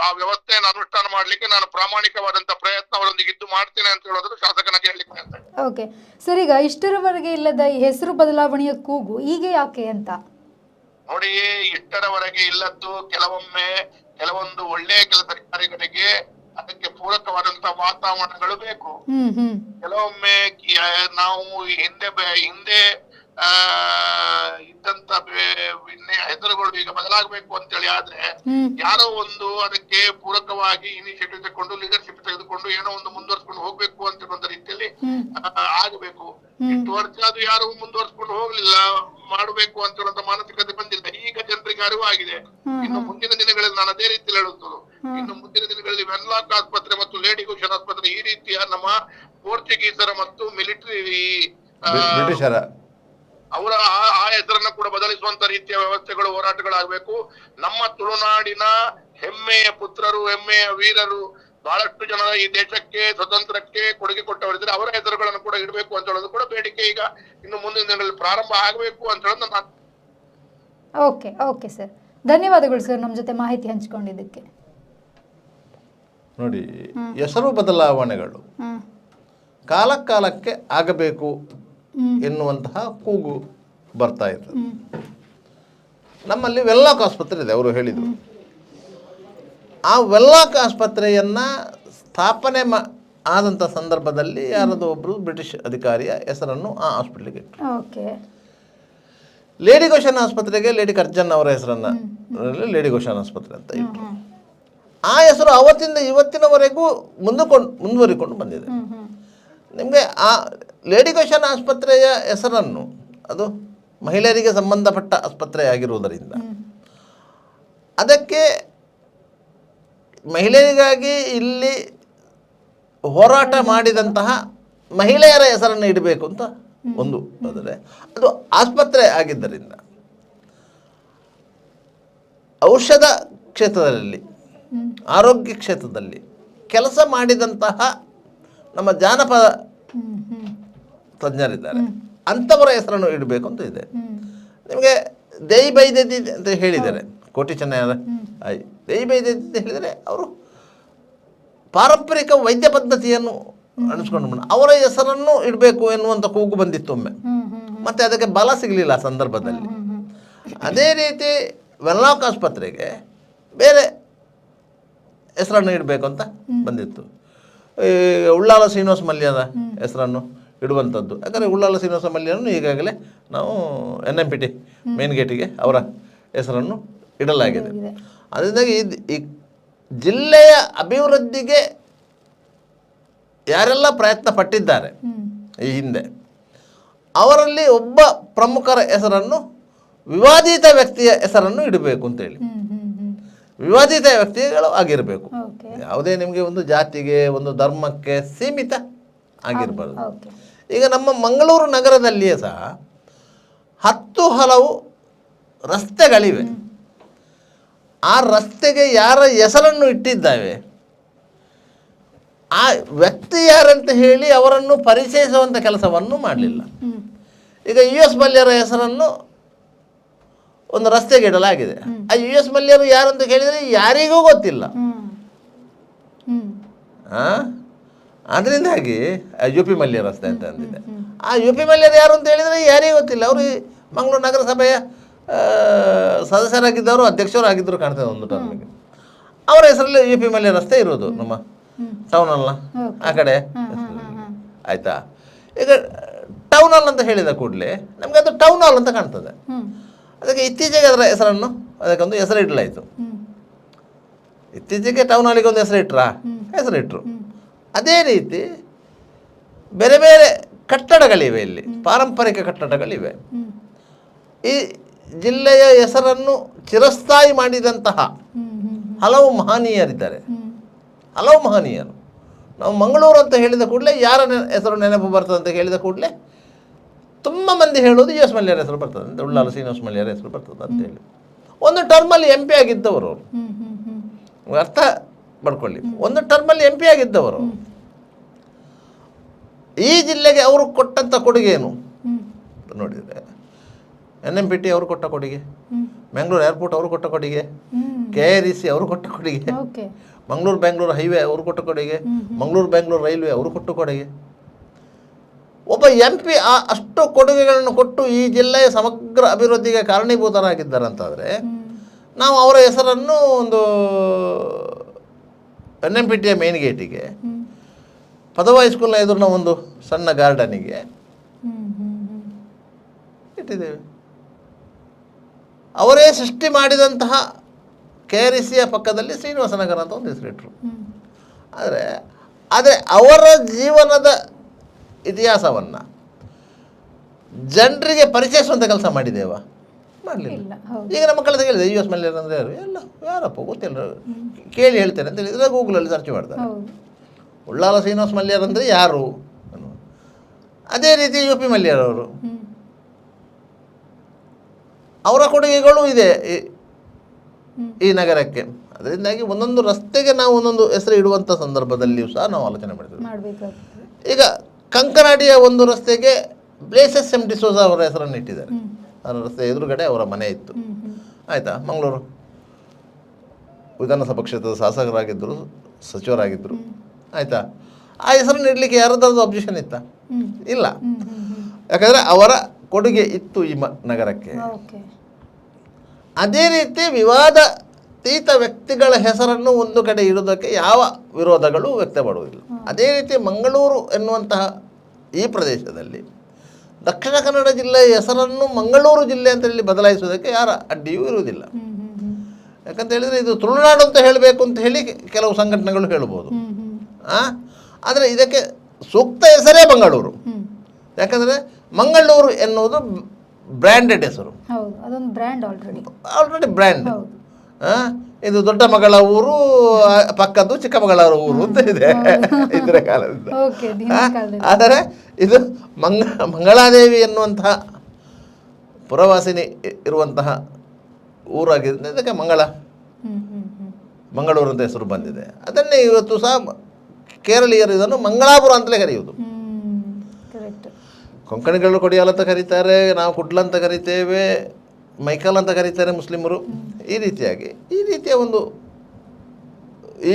ಆ ವ್ಯವಸ್ಥೆಯನ್ನು ಅನುಷ್ಠಾನ ಮಾಡ್ಲಿಕ್ಕೆ ನಾನು ಪ್ರಾಮಾಣಿಕವಾದಂತ ಪ್ರಯತ್ನ ಅವರೊಂದಿಗೆ ಇದ್ದು ಮಾಡ್ತೇನೆ ಅಂತ ಹೇಳೋದು ಶಾಸಕನಾಗಿ ಹೇಳಲಿಕ್ಕೆ. ಓಕೆ ಸರ್, ಈಗ ಇಷ್ಟರವರೆಗೆ ಇಲ್ಲದ ಈ ಹೆಸರು ಬದಲಾವಣೆಯ ಕೂಗು ಈಗ ಯಾಕೆ ಅಂತ ನೋಡಿ. ಇಷ್ಟರವರೆಗೆ ಇಲ್ಲದ್ದು ಕೆಲವೊಂದು ಒಳ್ಳೆಯ ಕೆಲಸ ಕಾರ್ಯಗಳಿಗೆ ಅದಕ್ಕೆ ಪೂರಕವಾದಂತ ವಾತಾವರಣಗಳು ಬೇಕು. ಕೆಲವೊಮ್ಮೆ ನಾವು ಹಿಂದೆ ಇದ್ದಂತ ಹೆಸರುಗಳು ಈಗ ಬದಲಾಗಬೇಕು ಅಂತೇಳಿ ಆದ್ರೆ ಯಾರೋ ಒಂದು ಅದಕ್ಕೆ ಪೂರಕವಾಗಿ ಇನಿಷಿಯೇಟಿವ್ ತಗೊಂಡು ಲೀಡರ್ಶಿಪ್ ತೆಗೆದುಕೊಂಡು ಏನೋ ಒಂದು ಮುಂದುವರ್ಸ್ಕೊಂಡು ಹೋಗ್ಬೇಕು ಅಂತ ಒಂದು ರೀತಿಯಲ್ಲಿ ಆಗಬೇಕು. ಇಷ್ಟು ವರ್ಷ ಅದು ಯಾರು ಮುಂದುವರ್ಸ್ಕೊಂಡು ಹೋಗ್ಲಿಲ್ಲ, ಮಾಡಬೇಕು ಅಂತ ಹೇಳುವಂತ ಮಾನಸಿಕತೆ ಬಂದಿಲ್ಲ. ಈಗ ಜನರಿಗೆ ಅರಿವು ಆಗಿದೆ. ಇನ್ನು ಮುಂದಿನ ದಿನಗಳಲ್ಲಿ ನಾನು ಅದೇ ರೀತಿಯಲ್ಲಿ ಹೇಳುತ್ತೇನೆ, ಇನ್ನು ಮುಂದಿನ ದಿನಗಳಲ್ಲಿ ವೆನ್ಲಾಕ್ ಆಸ್ಪತ್ರೆ ಮತ್ತು ಲೇಡಿ ಘೋಷನ್ ಆಸ್ಪತ್ರೆ ಈ ರೀತಿಯ ನಮ್ಮ ಪೋರ್ಚುಗೀಸರ ಮತ್ತು ಮಿಲಿಟರಿ ಅವರ ಆ ಹೆಸರನ್ನ ಕೂಡ ಬದಲಿಸುವಂತ ರೀತಿಯ ವ್ಯವಸ್ಥೆಗಳು, ಹೋರಾಟಗಳಾಗಬೇಕು. ನಮ್ಮ ತುಳುನಾಡಿನ ಹೆಮ್ಮೆಯ ಪುತ್ರರು, ಹೆಮ್ಮೆಯ ವೀರರು, ಬಹಳಷ್ಟು ಜನ ಈ ದೇಶಕ್ಕೆ ಸ್ವತಂತ್ರಕ್ಕೆ ಕೊಡುಗೆ ಕೊಟ್ಟವರಿದ್ದಾರೆ, ಅವರ ಹೆಸರುಗಳನ್ನು ಕೂಡ ಇಡಬೇಕು ಅಂತ ಹೇಳೋದು ಕೂಡ ಬೇಡಿಕೆ ಈಗ ಇನ್ನು ಮುಂದಿನ ದಿನಗಳಲ್ಲಿ ಪ್ರಾರಂಭ ಆಗಬೇಕು ಅಂತ ಹೇಳೋದು ನಾನು. ಓಕೆ ಸರ್, ಧನ್ಯವಾದಗಳು ಸರ್ ನಮ್ಮ ಜೊತೆ ಮಾಹಿತಿ ಹಂಚಿಕೊಂಡಿದ್ದಕ್ಕೆ. ನೋಡಿ, ಹೆಸರು ಬದಲಾವಣೆಗಳು ಕಾಲಕ್ಕೆ ಆಗಬೇಕು ಎನ್ನುವಂತಹ ಕೂಗು ಬರ್ತಾ ಇರ್ತದೆ. ನಮ್ಮಲ್ಲಿ ವೆನ್ಲಾಕ್ ಆಸ್ಪತ್ರೆ ಇದೆ, ಅವರು ಹೇಳಿದರು. ಆ ವೆನ್ಲಾಕ್ ಆಸ್ಪತ್ರೆಯನ್ನು ಸ್ಥಾಪನೆ ಆದಂಥ ಸಂದರ್ಭದಲ್ಲಿ ಯಾರದೋ ಒಬ್ಬರು ಬ್ರಿಟಿಷ್ ಅಧಿಕಾರಿಯ ಹೆಸರನ್ನು ಆ ಹಾಸ್ಪಿಟ್ಲಿಗೆ ಇಟ್ಟರು. ಲೇಡಿ ಗೋಶನ್ ಆಸ್ಪತ್ರೆಗೆ ಲೇಡಿ ಕರ್ಜನ್ ಅವರ ಹೆಸರನ್ನು ಲೇಡಿ ಗೋಶನ್ ಆಸ್ಪತ್ರೆ ಅಂತ ಇಟ್ಟರು. ಆ ಹೆಸರು ಅವತ್ತಿಂದ ಇವತ್ತಿನವರೆಗೂ ಮುಂದುವರಿಕೊಂಡು ಬಂದಿದೆ. ನಿಮಗೆ ಆ ಲೇಡಿ ಗೋಶನ್ ಆಸ್ಪತ್ರೆಯ ಹೆಸರನ್ನು, ಅದು ಮಹಿಳೆಯರಿಗೆ ಸಂಬಂಧಪಟ್ಟ ಆಸ್ಪತ್ರೆ ಆಗಿರುವುದರಿಂದ ಅದಕ್ಕೆ ಮಹಿಳೆಯರಿಗಾಗಿ ಇಲ್ಲಿ ಹೋರಾಟ ಮಾಡಿದಂತಹ ಮಹಿಳೆಯರ ಹೆಸರನ್ನು ಇಡಬೇಕು ಅಂತ ಒಂದು ಆದರೆ, ಅದು ಆಸ್ಪತ್ರೆ ಆಗಿದ್ದರಿಂದ ಔಷಧ ಕ್ಷೇತ್ರದಲ್ಲಿ, ಆರೋಗ್ಯ ಕ್ಷೇತ್ರದಲ್ಲಿ ಕೆಲಸ ಮಾಡಿದಂತಹ ನಮ್ಮ ಜಾನಪದ ತಜ್ಞರಿದ್ದಾರೆ, ಅಂಥವರ ಹೆಸರನ್ನು ಇಡಬೇಕು ಅಂತ ಇದೆ. ನಿಮಗೆ ದೈ ಬೈದ್ಯತಿ ಅಂತ ಹೇಳಿದ್ದಾರೆ, ಕೋಟಿ ಚೆನ್ನಯ್ಯ ದೈ ಬೈದ್ಯತಿ ಅಂತ ಹೇಳಿದರೆ ಅವರು ಪಾರಂಪರಿಕ ವೈದ್ಯ ಪದ್ಧತಿಯನ್ನು ಅನಿಸ್ಕೊಂಡು ಅವರ ಹೆಸರನ್ನು ಇಡಬೇಕು ಎನ್ನುವಂಥ ಕೂಗು ಬಂದಿತ್ತು ಒಮ್ಮೆ. ಮತ್ತು ಅದಕ್ಕೆ ಬಲ ಸಿಗಲಿಲ್ಲ ಆ ಸಂದರ್ಭದಲ್ಲಿ. ಅದೇ ರೀತಿ ವೆನ್ಲಾಕ್ ಆಸ್ಪತ್ರೆಗೆ ಬೇರೆ ಹೆಸರನ್ನು ಇಡಬೇಕು ಅಂತ ಬಂದಿತ್ತು. ಉಳ್ಳಾಲ ಶ್ರೀನಿವಾಸ ಮಲ್ಯದ ಹೆಸರನ್ನು ಇಡುವಂಥದ್ದು. ಯಾಕಂದರೆ ಉಳ್ಳಾಲ ಶ್ರೀನಿವಾಸ ಮಲ್ಯನನ್ನು ಈಗಾಗಲೇ ನಾವು NMPT ಮೇನ್ ಗೇಟಿಗೆ ಅವರ ಹೆಸರನ್ನು ಇಡಲಾಗಿದೆ. ಅದರಿಂದಾಗಿ ಈ ಜಿಲ್ಲೆಯ ಅಭಿವೃದ್ಧಿಗೆ ಯಾರೆಲ್ಲ ಪ್ರಯತ್ನ ಪಟ್ಟಿದ್ದಾರೆ ಈ ಹಿಂದೆ, ಅವರಲ್ಲಿ ಒಬ್ಬ ಪ್ರಮುಖರ ಹೆಸರನ್ನು, ವಿವಾದಿತ ವ್ಯಕ್ತಿಯ ಹೆಸರನ್ನು ಇಡಬೇಕು ಅಂತೇಳಿ. ವಿವಾದಿತ ವ್ಯಕ್ತಿಗಳು ಆಗಿರಬೇಕು. ಯಾವುದೇ ನಿಮಗೆ ಒಂದು ಜಾತಿಗೆ, ಒಂದು ಧರ್ಮಕ್ಕೆ ಸೀಮಿತ ಆಗಿರಬಾರ್ದು. ಈಗ ನಮ್ಮ ಮಂಗಳೂರು ನಗರದಲ್ಲಿಯೇ ಸಹ 10 ಹಲವು ರಸ್ತೆಗಳಿವೆ. ಆ ರಸ್ತೆಗೆ ಯಾರ ಹೆಸರನ್ನು ಇಟ್ಟಿದ್ದಾವೆ, ಆ ವ್ಯಕ್ತಿ ಯಾರಂತ ಹೇಳಿ ಅವರನ್ನು ಪರಿಚಯಿಸುವಂಥ ಕೆಲಸವನ್ನು ಮಾಡಲಿಲ್ಲ. ಈಗ US ಮಲ್ಯರ ಹೆಸರನ್ನು ಒಂದು ರಸ್ತೆಗೆ ಇಡಲಾಗಿದೆ. ಆ US ಮಲ್ಯರು ಯಾರು ಅಂತ ಕೇಳಿದರೆ ಯಾರಿಗೂ ಗೊತ್ತಿಲ್ಲ. ಅದರಿಂದಾಗಿ UP ಮಲ್ಯ ರಸ್ತೆ ಅಂತ ಅಂದಿದೆ. ಆ UP ಮಲ್ಯರು ಯಾರು ಅಂತ ಹೇಳಿದರೆ ಯಾರಿಗೂ ಗೊತ್ತಿಲ್ಲ. ಅವರು ಮಂಗಳೂರು ನಗರಸಭೆಯ ಸದಸ್ಯರಾಗಿದ್ದವರು, ಅಧ್ಯಕ್ಷರಾಗಿದ್ದರು ಕಾಣ್ತದೆ ಒಂದು ಟರ್ಮಿಗೆ. ಅವರ ಹೆಸರಲ್ಲಿ UP ಮಲ್ಯ ರಸ್ತೆ ಇರೋದು ನಮ್ಮ ಟೌನ್ ಹಾಲ್ನ ಆ ಕಡೆ. ಆಯಿತಾ, ಈಗ ಟೌನ್ ಹಾಲ್ ಅಂತ ಹೇಳಿದ ಕೂಡಲೇ ನಮಗೆ ಅದು ಟೌನ್ ಹಾಲ್ ಅಂತ ಕಾಣ್ತದೆ. ಅದಕ್ಕೆ ಇತ್ತೀಚೆಗೆ ಅದರ ಹೆಸರನ್ನು ಅದಕ್ಕೊಂದು ಹೆಸರು ಇಡಲಾಯಿತು. ಇತ್ತೀಚೆಗೆ ಟೌನ್ ಹಾಲಿಗೆ ಒಂದು ಹೆಸರಿಟ್ಟರು. ಅದೇ ರೀತಿ ಬೇರೆ ಬೇರೆ ಕಟ್ಟಡಗಳಿವೆ, ಇಲ್ಲಿ ಪಾರಂಪರಿಕ ಕಟ್ಟಡಗಳಿವೆ. ಈ ಜಿಲ್ಲೆಯ ಹೆಸರನ್ನು ಚಿರಸ್ಥಾಯಿ ಮಾಡಿದಂತಹ ಹಲವು ಮಹನೀಯರಿದ್ದಾರೆ. ಹಲವು ಮಹನೀಯರು. ನಾವು ಮಂಗಳೂರು ಅಂತ ಹೇಳಿದ ಕೂಡಲೇ ಯಾರ ಹೆಸರು ನೆನಪು ಬರ್ತದೆ ಅಂತ ಹೇಳಿದ ಕೂಡಲೇ ತುಂಬ ಮಂದಿ ಹೇಳೋದು US ಮಲ್ಯರ ಹೆಸರು ಬರ್ತದೆ ಅಂತ, ಉಳ್ಳಾಲ ಶ್ರೀನಿವಾಸ ಮಲ್ಯರ ಹೆಸರು ಬರ್ತದೆ ಅಂತೇಳಿ. ಒಂದು ಟರ್ಮಲ್ಲಿ MP ಆಗಿದ್ದವರು ಅವರು, ಅರ್ಥ ಮಾಡ್ಕೊಳ್ಳಿ. ಒಂದು ಟರ್ಮಲ್ಲಿ MP ಆಗಿದ್ದವರು. ಈ ಜಿಲ್ಲೆಗೆ ಅವರು ಕೊಟ್ಟಂಥ ಕೊಡುಗೆ ಏನು ನೋಡಿದರೆ, NMPT ಅವರು ಕೊಟ್ಟ ಕೊಡುಗೆ, ಬೆಂಗಳೂರು ಏರ್ಪೋರ್ಟ್ ಅವರು ಕೊಟ್ಟ ಕೊಡುಗೆ, KREC ಅವರು ಕೊಟ್ಟ ಕೊಡುಗೆ, ಮಂಗಳೂರು ಬೆಂಗಳೂರು ಹೈವೇ ಅವರು ಕೊಟ್ಟ ಕೊಡುಗೆ, ಮಂಗಳೂರು ಬೆಂಗಳೂರು ರೈಲ್ವೆ ಅವರು ಕೊಟ್ಟ ಕೊಡುಗೆ. ಒಬ್ಬ MP ಅಷ್ಟು ಕೊಡುಗೆಗಳನ್ನು ಕೊಟ್ಟು ಈ ಜಿಲ್ಲೆಯ ಸಮಗ್ರ ಅಭಿವೃದ್ಧಿಗೆ ಕಾರಣೀಭೂತರಾಗಿದ್ದಾರೆ ಅಂತಾದರೆ, ನಾವು ಅವರ ಹೆಸರನ್ನು ಒಂದು NMPTಯ ಮೇನ್ ಗೇಟಿಗೆ, ಪದವ ಹೈಸ್ಕೂಲ್ನ ಎದುರಿನ ಒಂದು ಸಣ್ಣ ಗಾರ್ಡನಿಗೆ ಇಟ್ಟಿದ್ದೇವೆ. ಅವರೇ ಸೃಷ್ಟಿ ಮಾಡಿದಂತಹ KRECಯ ಪಕ್ಕದಲ್ಲಿ ಶ್ರೀನಿವಾಸನಗರ ಅಂತ ಒಂದು ಹೆಸರಿಟ್ಟರು. ಆದರೆ ಅವರ ಜೀವನದ ಇತಿಹಾಸವನ್ನು ಜನರಿಗೆ ಪರಿಚಯಿಸುವಂಥ ಕೆಲಸ ಮಾಡಿದ್ದೇವಾ? ಮಾಡಲಿಲ್ಲ. ಈಗ ನಮ್ಮ ಕಳೆದ ಕೇಳಿದೆ US ಮಲ್ಯರು ಅಂದರೆ ಯಾರು? ಎಲ್ಲ ಯಾರಪ್ಪ ಗೊತ್ತಿಲ್ಲ, ಕೇಳಿ ಹೇಳ್ತೇನೆ ಅಂತ ಹೇಳಿದರೆ ಗೂಗಲಲ್ಲಿ ಸರ್ಚ್ ಮಾಡ್ತಾರೆ. ಉಳ್ಳಾಲ ಶ್ರೀನಿವಾಸ ಮಲ್ಯರು ಅಂದರೆ ಯಾರು? ಅದೇ ರೀತಿ UP ಮಲ್ಯರವರು, ಅವರ ಕೊಡುಗೆಗಳು ಇದೆ ಈ ನಗರಕ್ಕೆ. ಅದರಿಂದಾಗಿ ಒಂದೊಂದು ರಸ್ತೆಗೆ ನಾವು ಒಂದೊಂದು ಹೆಸರು ಇಡುವಂಥ ಸಂದರ್ಭದಲ್ಲಿಯೂ ಸಹ ನಾವು ಆಲೋಚನೆ ಮಾಡಿದ್ದೇವೆ. ಈಗ ಕಂಕನಾಡಿಯ ಒಂದು ರಸ್ತೆಗೆ ಬ್ಲೇಸಸ್ M. ಡಿಸೋಜ ಅವರ ಹೆಸರನ್ನು ಇಟ್ಟಿದ್ದಾರೆ. ಆ ರಸ್ತೆ ಎದುರುಗಡೆ ಅವರ ಮನೆ ಇತ್ತು. ಆಯಿತಾ, ಮಂಗಳೂರು ವಿಧಾನಸಭಾ ಕ್ಷೇತ್ರದ ಶಾಸಕರಾಗಿದ್ದರು, ಸಚಿವರಾಗಿದ್ದರು. ಆಯಿತಾ, ಆ ಹೆಸರನ್ನು ಇಡಲಿಕ್ಕೆ ಯಾರದಾದ್ರು ಅಬ್ಜೆಕ್ಷನ್ ಇತ್ತಾ? ಇಲ್ಲ. ಯಾಕಂದರೆ ಅವರ ಕೊಡುಗೆ ಇತ್ತು ಈ ನಗರಕ್ಕೆ. ಅದೇ ರೀತಿ ವಿವಾದಾತೀತ ವ್ಯಕ್ತಿಗಳ ಹೆಸರನ್ನು ಒಂದು ಕಡೆ ಇಡುವುದಕ್ಕೆ ಯಾವ ವಿರೋಧಗಳು ವ್ಯಕ್ತಪಡುವುದಿಲ್ಲ. ಅದೇ ರೀತಿ ಮಂಗಳೂರು ಎನ್ನುವಂತಹ ಈ ಪ್ರದೇಶದಲ್ಲಿ ದಕ್ಷಿಣ ಕನ್ನಡ ಜಿಲ್ಲೆಯ ಹೆಸರನ್ನು ಮಂಗಳೂರು ಜಿಲ್ಲೆ ಅಂತ ಹೇಳಿ ಬದಲಾಯಿಸುವುದಕ್ಕೆ ಯಾರ ಅಡ್ಡಿಯೂ ಇರುವುದಿಲ್ಲ. ಯಾಕಂತ ಹೇಳಿದರೆ ಇದು ತುಳುನಾಡು ಅಂತ ಹೇಳಬೇಕು ಅಂತ ಹೇಳಿ ಕೆಲವು ಸಂಘಟನೆಗಳು ಹೇಳ್ಬೋದು. ಆದರೆ ಇದಕ್ಕೆ ಸೂಕ್ತ ಹೆಸರೇ ಮಂಗಳೂರು. ಯಾಕಂದರೆ ಮಂಗಳೂರು ಎನ್ನುವುದು ಬ್ರ್ಯಾಂಡೆಡ್ ಹೆಸರು, ಆಲ್ರೆಡಿ ಬ್ರ್ಯಾಂಡ್. ಇದು ದೊಡ್ಡ ಮಗಳ ಊರು, ಪಕ್ಕದ್ದು ಚಿಕ್ಕಮಗಳೂರು ಊರು ಅಂತ ಇದೆ ಇದರ ಕಾಲದಿಂದ. ಆದರೆ ಇದು ಮಂಗಳಾದೇವಿ ಎನ್ನುವಂತಹ ಪುರವಾಸಿನಿ ಇರುವಂತಹ ಊರಾಗಿದ್ದರಿಂದ ಇದಕ್ಕೆ ಮಂಗಳೂರು ಅಂತ ಹೆಸರು ಬಂದಿದೆ. ಅದನ್ನೇ ಇವತ್ತು ಸಹ ಕೇರಳೀಯರು ಇದನ್ನು ಮಂಗಳಾಪುರ ಅಂತಲೇ ಕರೆಯುವುದು. ಕೊಂಕಣಿಗಳು ಕೊಡಿಯಾಲ್ ಅಂತ ಕರೀತಾರೆ, ನಾವು ಕುಡ್ಲ ಅಂತ ಕರಿತೇವೆ, ಮೈಕಲ್ ಅಂತ ಕರೀತಾರೆ ಮುಸ್ಲಿಮರು. ಈ ರೀತಿಯ ಒಂದು ಈ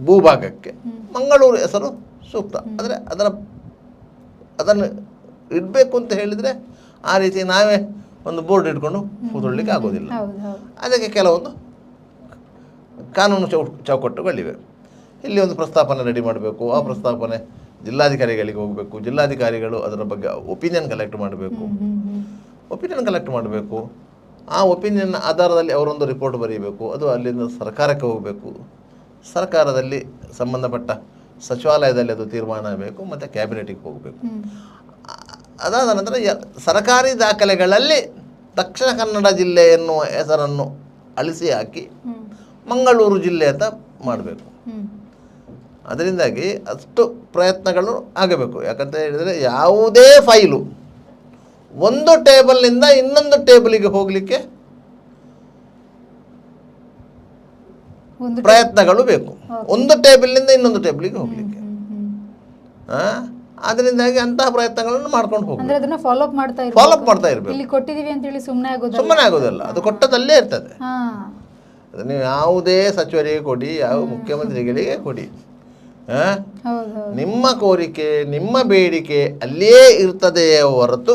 ಭೂಭಾಗಕ್ಕೆ ಮಂಗಳೂರು ಹೆಸರು ಸೂಕ್ತ. ಆದರೆ ಅದನ್ನು ಇಡಬೇಕು ಅಂತ ಹೇಳಿದರೆ ಆ ರೀತಿ ನಾವೇ ಒಂದು ಬೋರ್ಡ್ ಇಟ್ಕೊಂಡು ಕೂತ್ಕೊಳ್ಳಿಕ್ಕೆ ಆಗೋದಿಲ್ಲ. ಅದಕ್ಕೆ ಕೆಲವೊಂದು ಕಾನೂನು ಚೌಕಟ್ಟುಗಳಿವೆ. ಇಲ್ಲಿ ಒಂದು ಪ್ರಸ್ತಾಪನೆ ರೆಡಿ ಮಾಡಬೇಕು, ಆ ಪ್ರಸ್ತಾಪನೆ ಜಿಲ್ಲಾಧಿಕಾರಿಗಳಿಗೆ ಹೋಗಬೇಕು, ಜಿಲ್ಲಾಧಿಕಾರಿಗಳು ಅದರ ಬಗ್ಗೆ ಒಪಿನಿಯನ್ ಕಲೆಕ್ಟ್ ಮಾಡಬೇಕು. ಆ ಒಪಿನಿಯನ್ ಆಧಾರದಲ್ಲಿ ಅವರೊಂದು ರಿಪೋರ್ಟ್ ಬರೀಬೇಕು, ಅದು ಅಲ್ಲಿಂದ ಸರ್ಕಾರಕ್ಕೆ ಹೋಗಬೇಕು, ಸರ್ಕಾರದಲ್ಲಿ ಸಂಬಂಧಪಟ್ಟ ಸಚಿವಾಲಯದಲ್ಲಿ ಅದು ತೀರ್ಮಾನ ಆಗಬೇಕು, ಮತ್ತು ಕ್ಯಾಬಿನೆಟಿಗೆ ಹೋಗಬೇಕು. ಅದಾದ ನಂತರ ಸರ್ಕಾರಿ ದಾಖಲೆಗಳಲ್ಲಿ ದಕ್ಷಿಣ ಕನ್ನಡ ಜಿಲ್ಲೆ ಎನ್ನುವ ಹೆಸರನ್ನು ಅಳಿಸಿ ಹಾಕಿ ಮಂಗಳೂರು ಜಿಲ್ಲೆ ಅಂತ ಮಾಡಬೇಕು. ಅದರಿಂದಾಗಿ ಅಷ್ಟು ಪ್ರಯತ್ನಗಳು ಆಗಬೇಕು. ಯಾಕಂತ ಹೇಳಿದರೆ ಯಾವುದೇ ಫೈಲು ಒಂದು ಟೇಬಲ್ನಿಂದ ಇನ್ನೊಂದು ಟೇಬಲಿಗೆ ಹೋಗಲಿಕ್ಕೆ ಪ್ರಯತ್ನಗಳು ಬೇಕು, ಒಂದು ಟೇಬಲ್ನಿಂದ ಇನ್ನೊಂದು ಟೇಬಲಿಗೆ ಹೋಗಲಿಕ್ಕೆ. ಅದರಿಂದಾಗಿ ಅಂತಹ ಪ್ರಯತ್ನಗಳನ್ನು ಮಾಡ್ಕೊಂಡು ಹೋಗ್ಬೇಕು, ಫಾಲೋ ಅಪ್ ಮಾಡ್ತಾ ಇರಬೇಕು. ಸುಮ್ಮನೆ ಆಗೋದಿಲ್ಲ, ಅದು ಕೊಟ್ಟದಲ್ಲೇ ಇರ್ತದೆ. ನೀವು ಯಾವುದೇ ಸಚಿವರಿಗೆ ಕೊಡಿ, ಯಾವ ಮುಖ್ಯಮಂತ್ರಿಗಳಿಗೆ ಕೊಡಿ, ನಿಮ್ಮ ಕೋರಿಕೆ ನಿಮ್ಮ ಬೇಡಿಕೆ ಅಲ್ಲಿಯೇ ಇರ್ತದೆಯೇ ಹೊರತು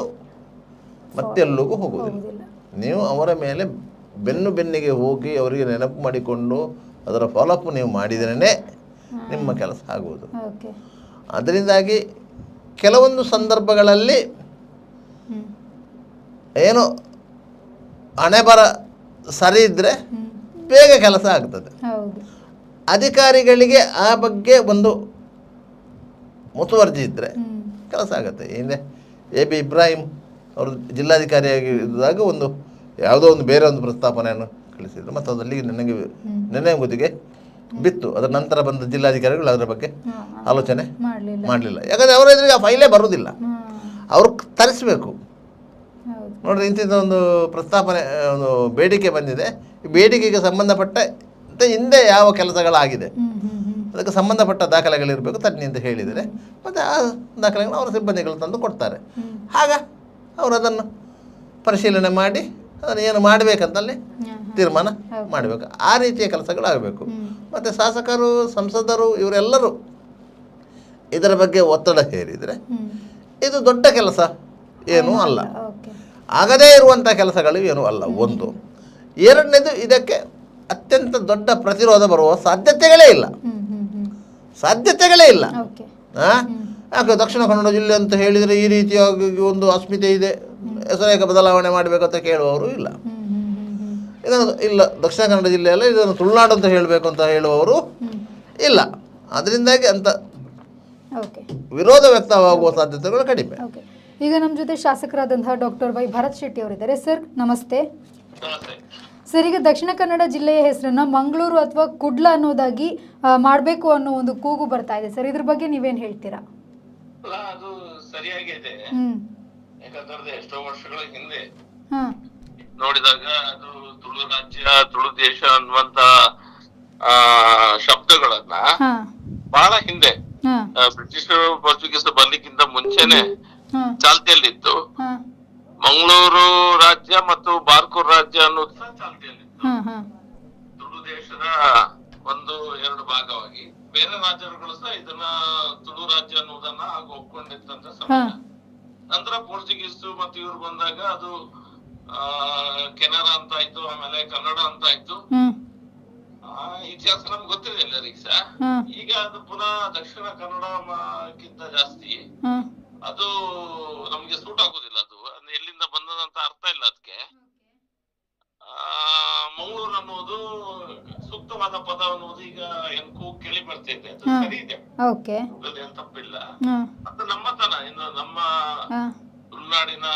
ಮತ್ತೆಲ್ಲಿಗೂ ಹೋಗುವುದಿಲ್ಲ. ನೀವು ಅವರ ಮೇಲೆ ಬೆನ್ನಿಗೆ ಹೋಗಿ ಅವರಿಗೆ ನೆನಪು ಮಾಡಿಕೊಂಡು ಅದರ ಫಾಲೋಅಪ್ ನೀವು ಮಾಡಿದ್ರೇ ನಿಮ್ಮ ಕೆಲಸ ಆಗುವುದು. ಅದರಿಂದಾಗಿ ಕೆಲವೊಂದು ಸಂದರ್ಭಗಳಲ್ಲಿ ಏನು ಹಣೆಬರ ಸರಿ ಇದ್ದರೆ ಬೇಗ ಕೆಲಸ ಆಗ್ತದೆ. ಅಧಿಕಾರಿಗಳಿಗೆ ಆ ಬಗ್ಗೆ ಒಂದು ಮುತುವರ್ಜಿ ಇದ್ದರೆ ಕೆಲಸ ಆಗುತ್ತೆ. ಹಿಂದೆ AB ಇಬ್ರಾಹಿಂ ಅವರು ಜಿಲ್ಲಾಧಿಕಾರಿಯಾಗಿದ್ದಾಗ ಯಾವುದೋ ಒಂದು ಬೇರೆ ಒಂದು ಪ್ರಸ್ತಾಪನೆಯನ್ನು ಕಳಿಸಿದ್ರು, ಮತ್ತು ಅದರಲ್ಲಿ ನೆನೆ ಗುದಿಗೆ ಬಿತ್ತು. ಅದರ ನಂತರ ಬಂದ ಜಿಲ್ಲಾಧಿಕಾರಿಗಳು ಅದರ ಬಗ್ಗೆ ಆಲೋಚನೆ ಮಾಡಲಿಲ್ಲ. ಯಾಕಂದರೆ ಅವರ ಎದುರಿಗೆ ಆ ಫೈಲೇ ಬರುವುದಿಲ್ಲ, ಅವರು ತರಿಸಬೇಕು. ನೋಡ್ರಿ, ಇಂಥದ್ದು ಒಂದು ಪ್ರಸ್ತಾಪನೆ ಒಂದು ಬೇಡಿಕೆ ಬಂದಿದೆ, ಈ ಬೇಡಿಕೆಗೆ ಸಂಬಂಧಪಟ್ಟ ಹಿಂದೆ ಯಾವ ಕೆಲಸಗಳಾಗಿದೆ ಅದಕ್ಕೆ ಸಂಬಂಧಪಟ್ಟ ದಾಖಲೆಗಳಿರಬೇಕು ತನ್ನಿ ಅಂತ ಹೇಳಿದರೆ, ಮತ್ತು ಆ ದಾಖಲೆಗಳನ್ನು ಅವರ ಸಿಬ್ಬಂದಿಗಳು ತಂದು ಕೊಡ್ತಾರೆ. ಆಗ ಅವರು ಅದನ್ನು ಪರಿಶೀಲನೆ ಮಾಡಿ ಅದನ್ನು ಏನು ಮಾಡಬೇಕಂತಲ್ಲಿ ತೀರ್ಮಾನ ಮಾಡಬೇಕು. ಆ ರೀತಿಯ ಕೆಲಸಗಳಾಗಬೇಕು. ಮತ್ತು ಶಾಸಕರು, ಸಂಸದರು ಇವರೆಲ್ಲರೂ ಇದರ ಬಗ್ಗೆ ಒತ್ತಡ ಹೇರಿದರೆ ಇದು ದೊಡ್ಡ ಕೆಲಸ ಏನೂ ಅಲ್ಲ, ಆಗದೇ ಇರುವಂಥ ಕೆಲಸಗಳು ಏನೂ ಅಲ್ಲ. ಒಂದು. ಎರಡನೇದು, ಇದಕ್ಕೆ ಅತ್ಯಂತ ದೊಡ್ಡ ಪ್ರತಿರೋಧ ಬರುವ ಸಾಧ್ಯತೆಗಳೇ ಇಲ್ಲ. ಯಾಕೆ ದಕ್ಷಿಣ ಕನ್ನಡ ಜಿಲ್ಲೆ ಅಂತ ಹೇಳಿದರೆ ಈ ರೀತಿಯಾಗಿ ಒಂದು ಅಸ್ಮಿತೆ ಇದೆ, ಹೆಸರೇಕ ಬದಲಾವಣೆ ಮಾಡಬೇಕಂತ ಕೇಳುವವರು ಇಲ್ಲ. ಇದನ್ನು ಇಲ್ಲ, ದಕ್ಷಿಣ ಕನ್ನಡ ಜಿಲ್ಲೆಯಲ್ಲ, ಇದನ್ನು ತುಳುನಾಡು ಅಂತ ಹೇಳಬೇಕು ಅಂತ ಹೇಳುವವರು ಇಲ್ಲ. ಅದರಿಂದಾಗಿ ಅಂತ ವಿರೋಧ ವ್ಯಕ್ತವಾಗುವ ಸಾಧ್ಯತೆಗಳು ಕಡಿಮೆ. ಈಗ ನಮ್ಮ ಜೊತೆ ಶಾಸಕರಾದಂತಹ ಡಾಕ್ಟರ್ ವೈ ಭರತ್ ಶೆಟ್ಟಿ ಅವರಿದ್ದಾರೆ. ಸರ್ ನಮಸ್ತೆ. ಸರ್, ಈಗ ದಕ್ಷಿಣ ಕನ್ನಡ ಜಿಲ್ಲೆಯ ಹೆಸರನ್ನ ಮಂಗಳೂರು ಅಥವಾ ಕುಡ್ಲ ಅನ್ನೋದಾಗಿ ಮಾಡಬೇಕು ಅನ್ನೋ ಒಂದು ಕೂಗು ಬರ್ತಾ ಇದೆ ಸರ್, ಇದ್ರ ಬಗ್ಗೆ ನೀವೇನ್ ಹೇಳ್ತೀರಾ? ಅದು ಸರಿಯಾಗಿದೆ. ಯಾಕಂದ್ರೆ ಎಷ್ಟೋ ವರ್ಷಗಳ ಹಿಂದೆ ನೋಡಿದಾಗ ಅದು ತುಳು ರಾಜ್ಯ, ತುಳು ದೇಶ ಅನ್ನುವಂತ ಶಬ್ದಗಳನ್ನ ಬಹಳ ಹಿಂದೆ ಬ್ರಿಟಿಷರು ಪೋರ್ಚುಗೀಸರು ಬರ್ಲಿಕ್ಕಿಂತ ಮುಂಚೆನೆ ಚಾಲ್ತಿಯಲ್ಲಿತ್ತು. ಮಂಗಳೂರು ರಾಜ್ಯ ಮತ್ತು ಬಾರ್ಕೂರ್ ರಾಜ್ಯ ಅನ್ನೋದು ಚಾಲ್ತಿಯಲ್ಲಿತ್ತು. ತುಳು ದೇಶದ ಬೇರೆ ರಾಜ್ಯಗಳು ಸಹ ಇದನ್ನ ತುಳು ರಾಜ್ಯ ಅನ್ನೋದನ್ನ ಆಗ ಒಪ್ಕೊಂಡಿತ್ತಂತ ಸಮಯ. ನಂತರ ಪೋರ್ಚುಗೀಸ್ ಮತ್ತು ಇವ್ರು ಬಂದಾಗ ಅದು ಕೆನರಾ ಅಂತ ಆಯ್ತು, ಆಮೇಲೆ ಕನ್ನಡ ಅಂತ ಆಯ್ತು. ಇತಿಹಾಸ ನಮ್ಗೆ ಗೊತ್ತಿದೆ ಎಲ್ಲರಿಗೂ ಸಹ. ಈಗ ಅದು ಪುನಃ ದಕ್ಷಿಣ ಕನ್ನಡಕ್ಕಿಂತ ಜಾಸ್ತಿ ಅದು ನಮ್ಗೆ ಸೂಟ್ ಆಗುದಿಲ್ಲ. ಅದು ಎಲ್ಲಿಂದ ಬಂದದಂತ ಅರ್ಥ ಇಲ್ಲ ಅದಕ್ಕೆ. ಮಂಗಳೂರು ಅನ್ನೋದು ಸೂಕ್ತವಾದ ಪದ ಅನ್ನೋದು ಈಗ ಎನ್ಕೂ ಕೇಳಿ ಬರ್ತಿದೆ. ಅದು ಸರಿ ಇದೆ, ಏನ್ ತಪ್ಪಿಲ್ಲ. ಅದು ನಮ್ಮತನ, ಇನ್ನು ನಮ್ಮ ತುಳುನಾಡಿನ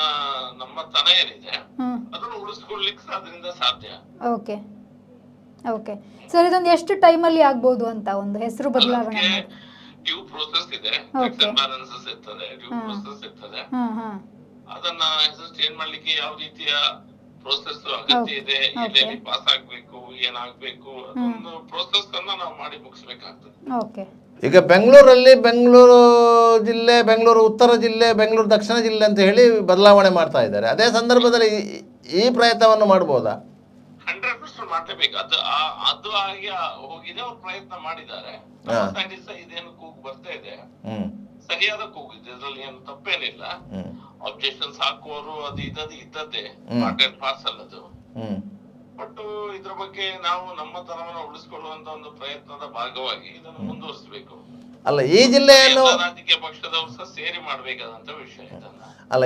ನಮ್ಮತನ ಏನಿದೆ ಅದನ್ನು ಉಳಿಸ್ಕೊಳ್ಲಿಕ್ಕೆ ಅದರಿಂದ ಸಾಧ್ಯ. ಓಕೆ ಓಕೆ ಸರ್, ಇದೊಂದು ಎಷ್ಟು ಟೈಮಲ್ಲಿ ಆಗ್ಬೋದು ಅಂತ ಒಂದು ಹೆಸರು ಬದಲಾವಣೆ? ಡ್ಯೂ ಪ್ರೋಸೆಸ್ ಇದೆ, ಚೆಕ್ಸ್ ಅಂಡ್ ಬ್ಯಾಲೆನ್ಸಸ್ ಇರ್ತದೆ, ಡ್ಯೂ ಪ್ರೋಸೆಸ್ ಇರ್ತದೆ. ಅದನ್ನ ಹೆಸರು ಚೇಂಜ್ ಮಾಡ್ಲಿಕ್ಕೆ ಯಾವ ರೀತಿಯ ಪ್ರೋಸೆಸ್ ಅಗತ್ಯ ಇದೆ, ಎಲ್ಲೆಲ್ಲಿ ಪಾಸ್ ಆಗ್ಬೇಕು, ಏನಾಗ್ಬೇಕು, ಅದೊಂದು ಪ್ರೋಸೆಸ್ ಅನ್ನ ನಾವು ಮಾಡಿ ಮುಗಿಸ್ಬೇಕಾಗ್ತದೆ. ಓಕೆ. ಈಗ ಬೆಂಗಳೂರಲ್ಲಿ ಬೆಂಗಳೂರು ಜಿಲ್ಲೆ, ಬೆಂಗಳೂರು ಉತ್ತರ ಜಿಲ್ಲೆ, ಬೆಂಗಳೂರು ದಕ್ಷಿಣ ಜಿಲ್ಲೆ ಅಂತ ಹೇಳಿ ಬದಲಾವಣೆ ಮಾಡ್ತಾ ಇದ್ದಾರೆ. ಅದೇ ಸಂದರ್ಭದಲ್ಲಿ ಈ ಪ್ರಯತ್ನವನ್ನು ಮಾಡ್ಬೋದಾ? 100% ಮಾಡ್ಲೇಬೇಕು. ಅದು ಆಗಿ ಹೋಗಿದೆ, ಅವ್ರು ಪ್ರಯತ್ನ ಮಾಡಿದ್ದಾರೆ. ಇದೇನು ಕೂಗು ಬರ್ತಾ ಇದೆ, ಸರಿಯಾದ ಕೂಗು ಇದೆ, ಇದ್ರಲ್ಲಿ ಏನು ತಪ್ಪೇನಿಲ್ಲ. ಅಬ್ಜೆಕ್ಷನ್ಸ್ ಹಾಕುವವರು ಅದು ಇದ್ದದ್ದೇ ಪಾರ್ಟ್ ಅಂಡ್ ಪಾರ್ಸಲ್ ಅದು. ಬಟ್ ಇದ್ರ ಬಗ್ಗೆ ನಾವು ನಮ್ಮ ತನವನ್ನ ಉಳಿಸ್ಕೊಳ್ಳುವಂತ ಒಂದು ಪ್ರಯತ್ನದ ಭಾಗವಾಗಿ ಇದನ್ನು ಮುಂದುವರಿಸಬೇಕು. ಅಲ್ಲ, ಈ ಜಿಲ್ಲೆಯನ್ನು ರಾಜಕೀಯ ಪಕ್ಷದವರು ಸಹ ಸೇರಿ ಮಾಡ್ಬೇಕಾದಂತ ವಿಷಯ ಇದನ್ನ. ಅಲ್ಲ,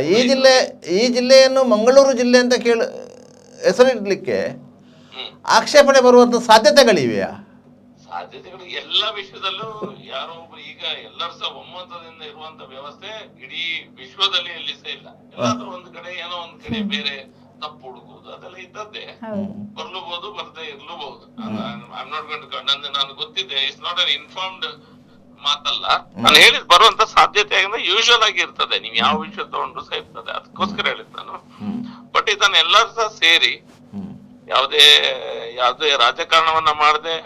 ಈ ಜಿಲ್ಲೆಯನ್ನು ಮಂಗಳೂರು ಜಿಲ್ಲೆ ಅಂತ ಹೆಸರಿಡ್ಲಿಕ್ಕೆ ಆಕ್ಷೇಪಣೆ ಬರುವಂತ ಸಾಧ್ಯತೆಗಳಿವೆಯಾ? ಸಾಧ್ಯತೆಗಳು ಎಲ್ಲ ವಿಷಯದಲ್ಲೂ ಯಾರೋ ಒಬ್ರು, ಈಗ ಎಲ್ಲರೂ ಸಹ ಒಮ್ಮತದಿಂದ ಇರುವಂತ ವ್ಯವಸ್ಥೆ ಇಡೀ ವಿಶ್ವದಲ್ಲಿ ಎಲ್ಲಿ ಸಹ ಇಲ್ಲ. ಎಲ್ಲಾದ್ರೂ ಒಂದ್ ಕಡೆ ಏನೋ ಒಂದ್ ಕಡೆ ಬೇರೆ ತಪ್ಪು ಹುಡುಕುವುದು ಅದೆಲ್ಲ ಇದ್ದದ್ದೇ. ಬರ್ಲೂಬಹುದು, ಬರ್ದೇ ಇರ್ಲೂಬಹುದು. ನಾನು ಗೊತ್ತಿದ್ದೆ, ಇಟ್ಸ್ ನಾಟ್ ಅನ್ ಇನ್ಫಾರ್ಮ್ಡ್ ಮಾತಲ್ಲ. ನಾನು ಹೇಳಿದ್ ಬರುವಂತ ಸಾಧ್ಯತೆ ಯೂಶುವಲ್ ಆಗಿ ಇರ್ತದೆ, ನೀವ್ ಯಾವ ವಿಷಯ ತಗೊಂಡ್ರು ಸಹ ಇರ್ತದೆ. ಅದಕ್ಕೋಸ್ಕರ ಹೇಳಿದ್ ನಾನು. ಬಟ್ ಇದನ್ನ ಎಲ್ಲರೂ ಸಹ ಸೇರಿ ಯಾವುದೇ ರಾಜಕಾರಣವನ್ನ ಮಾಡದೆ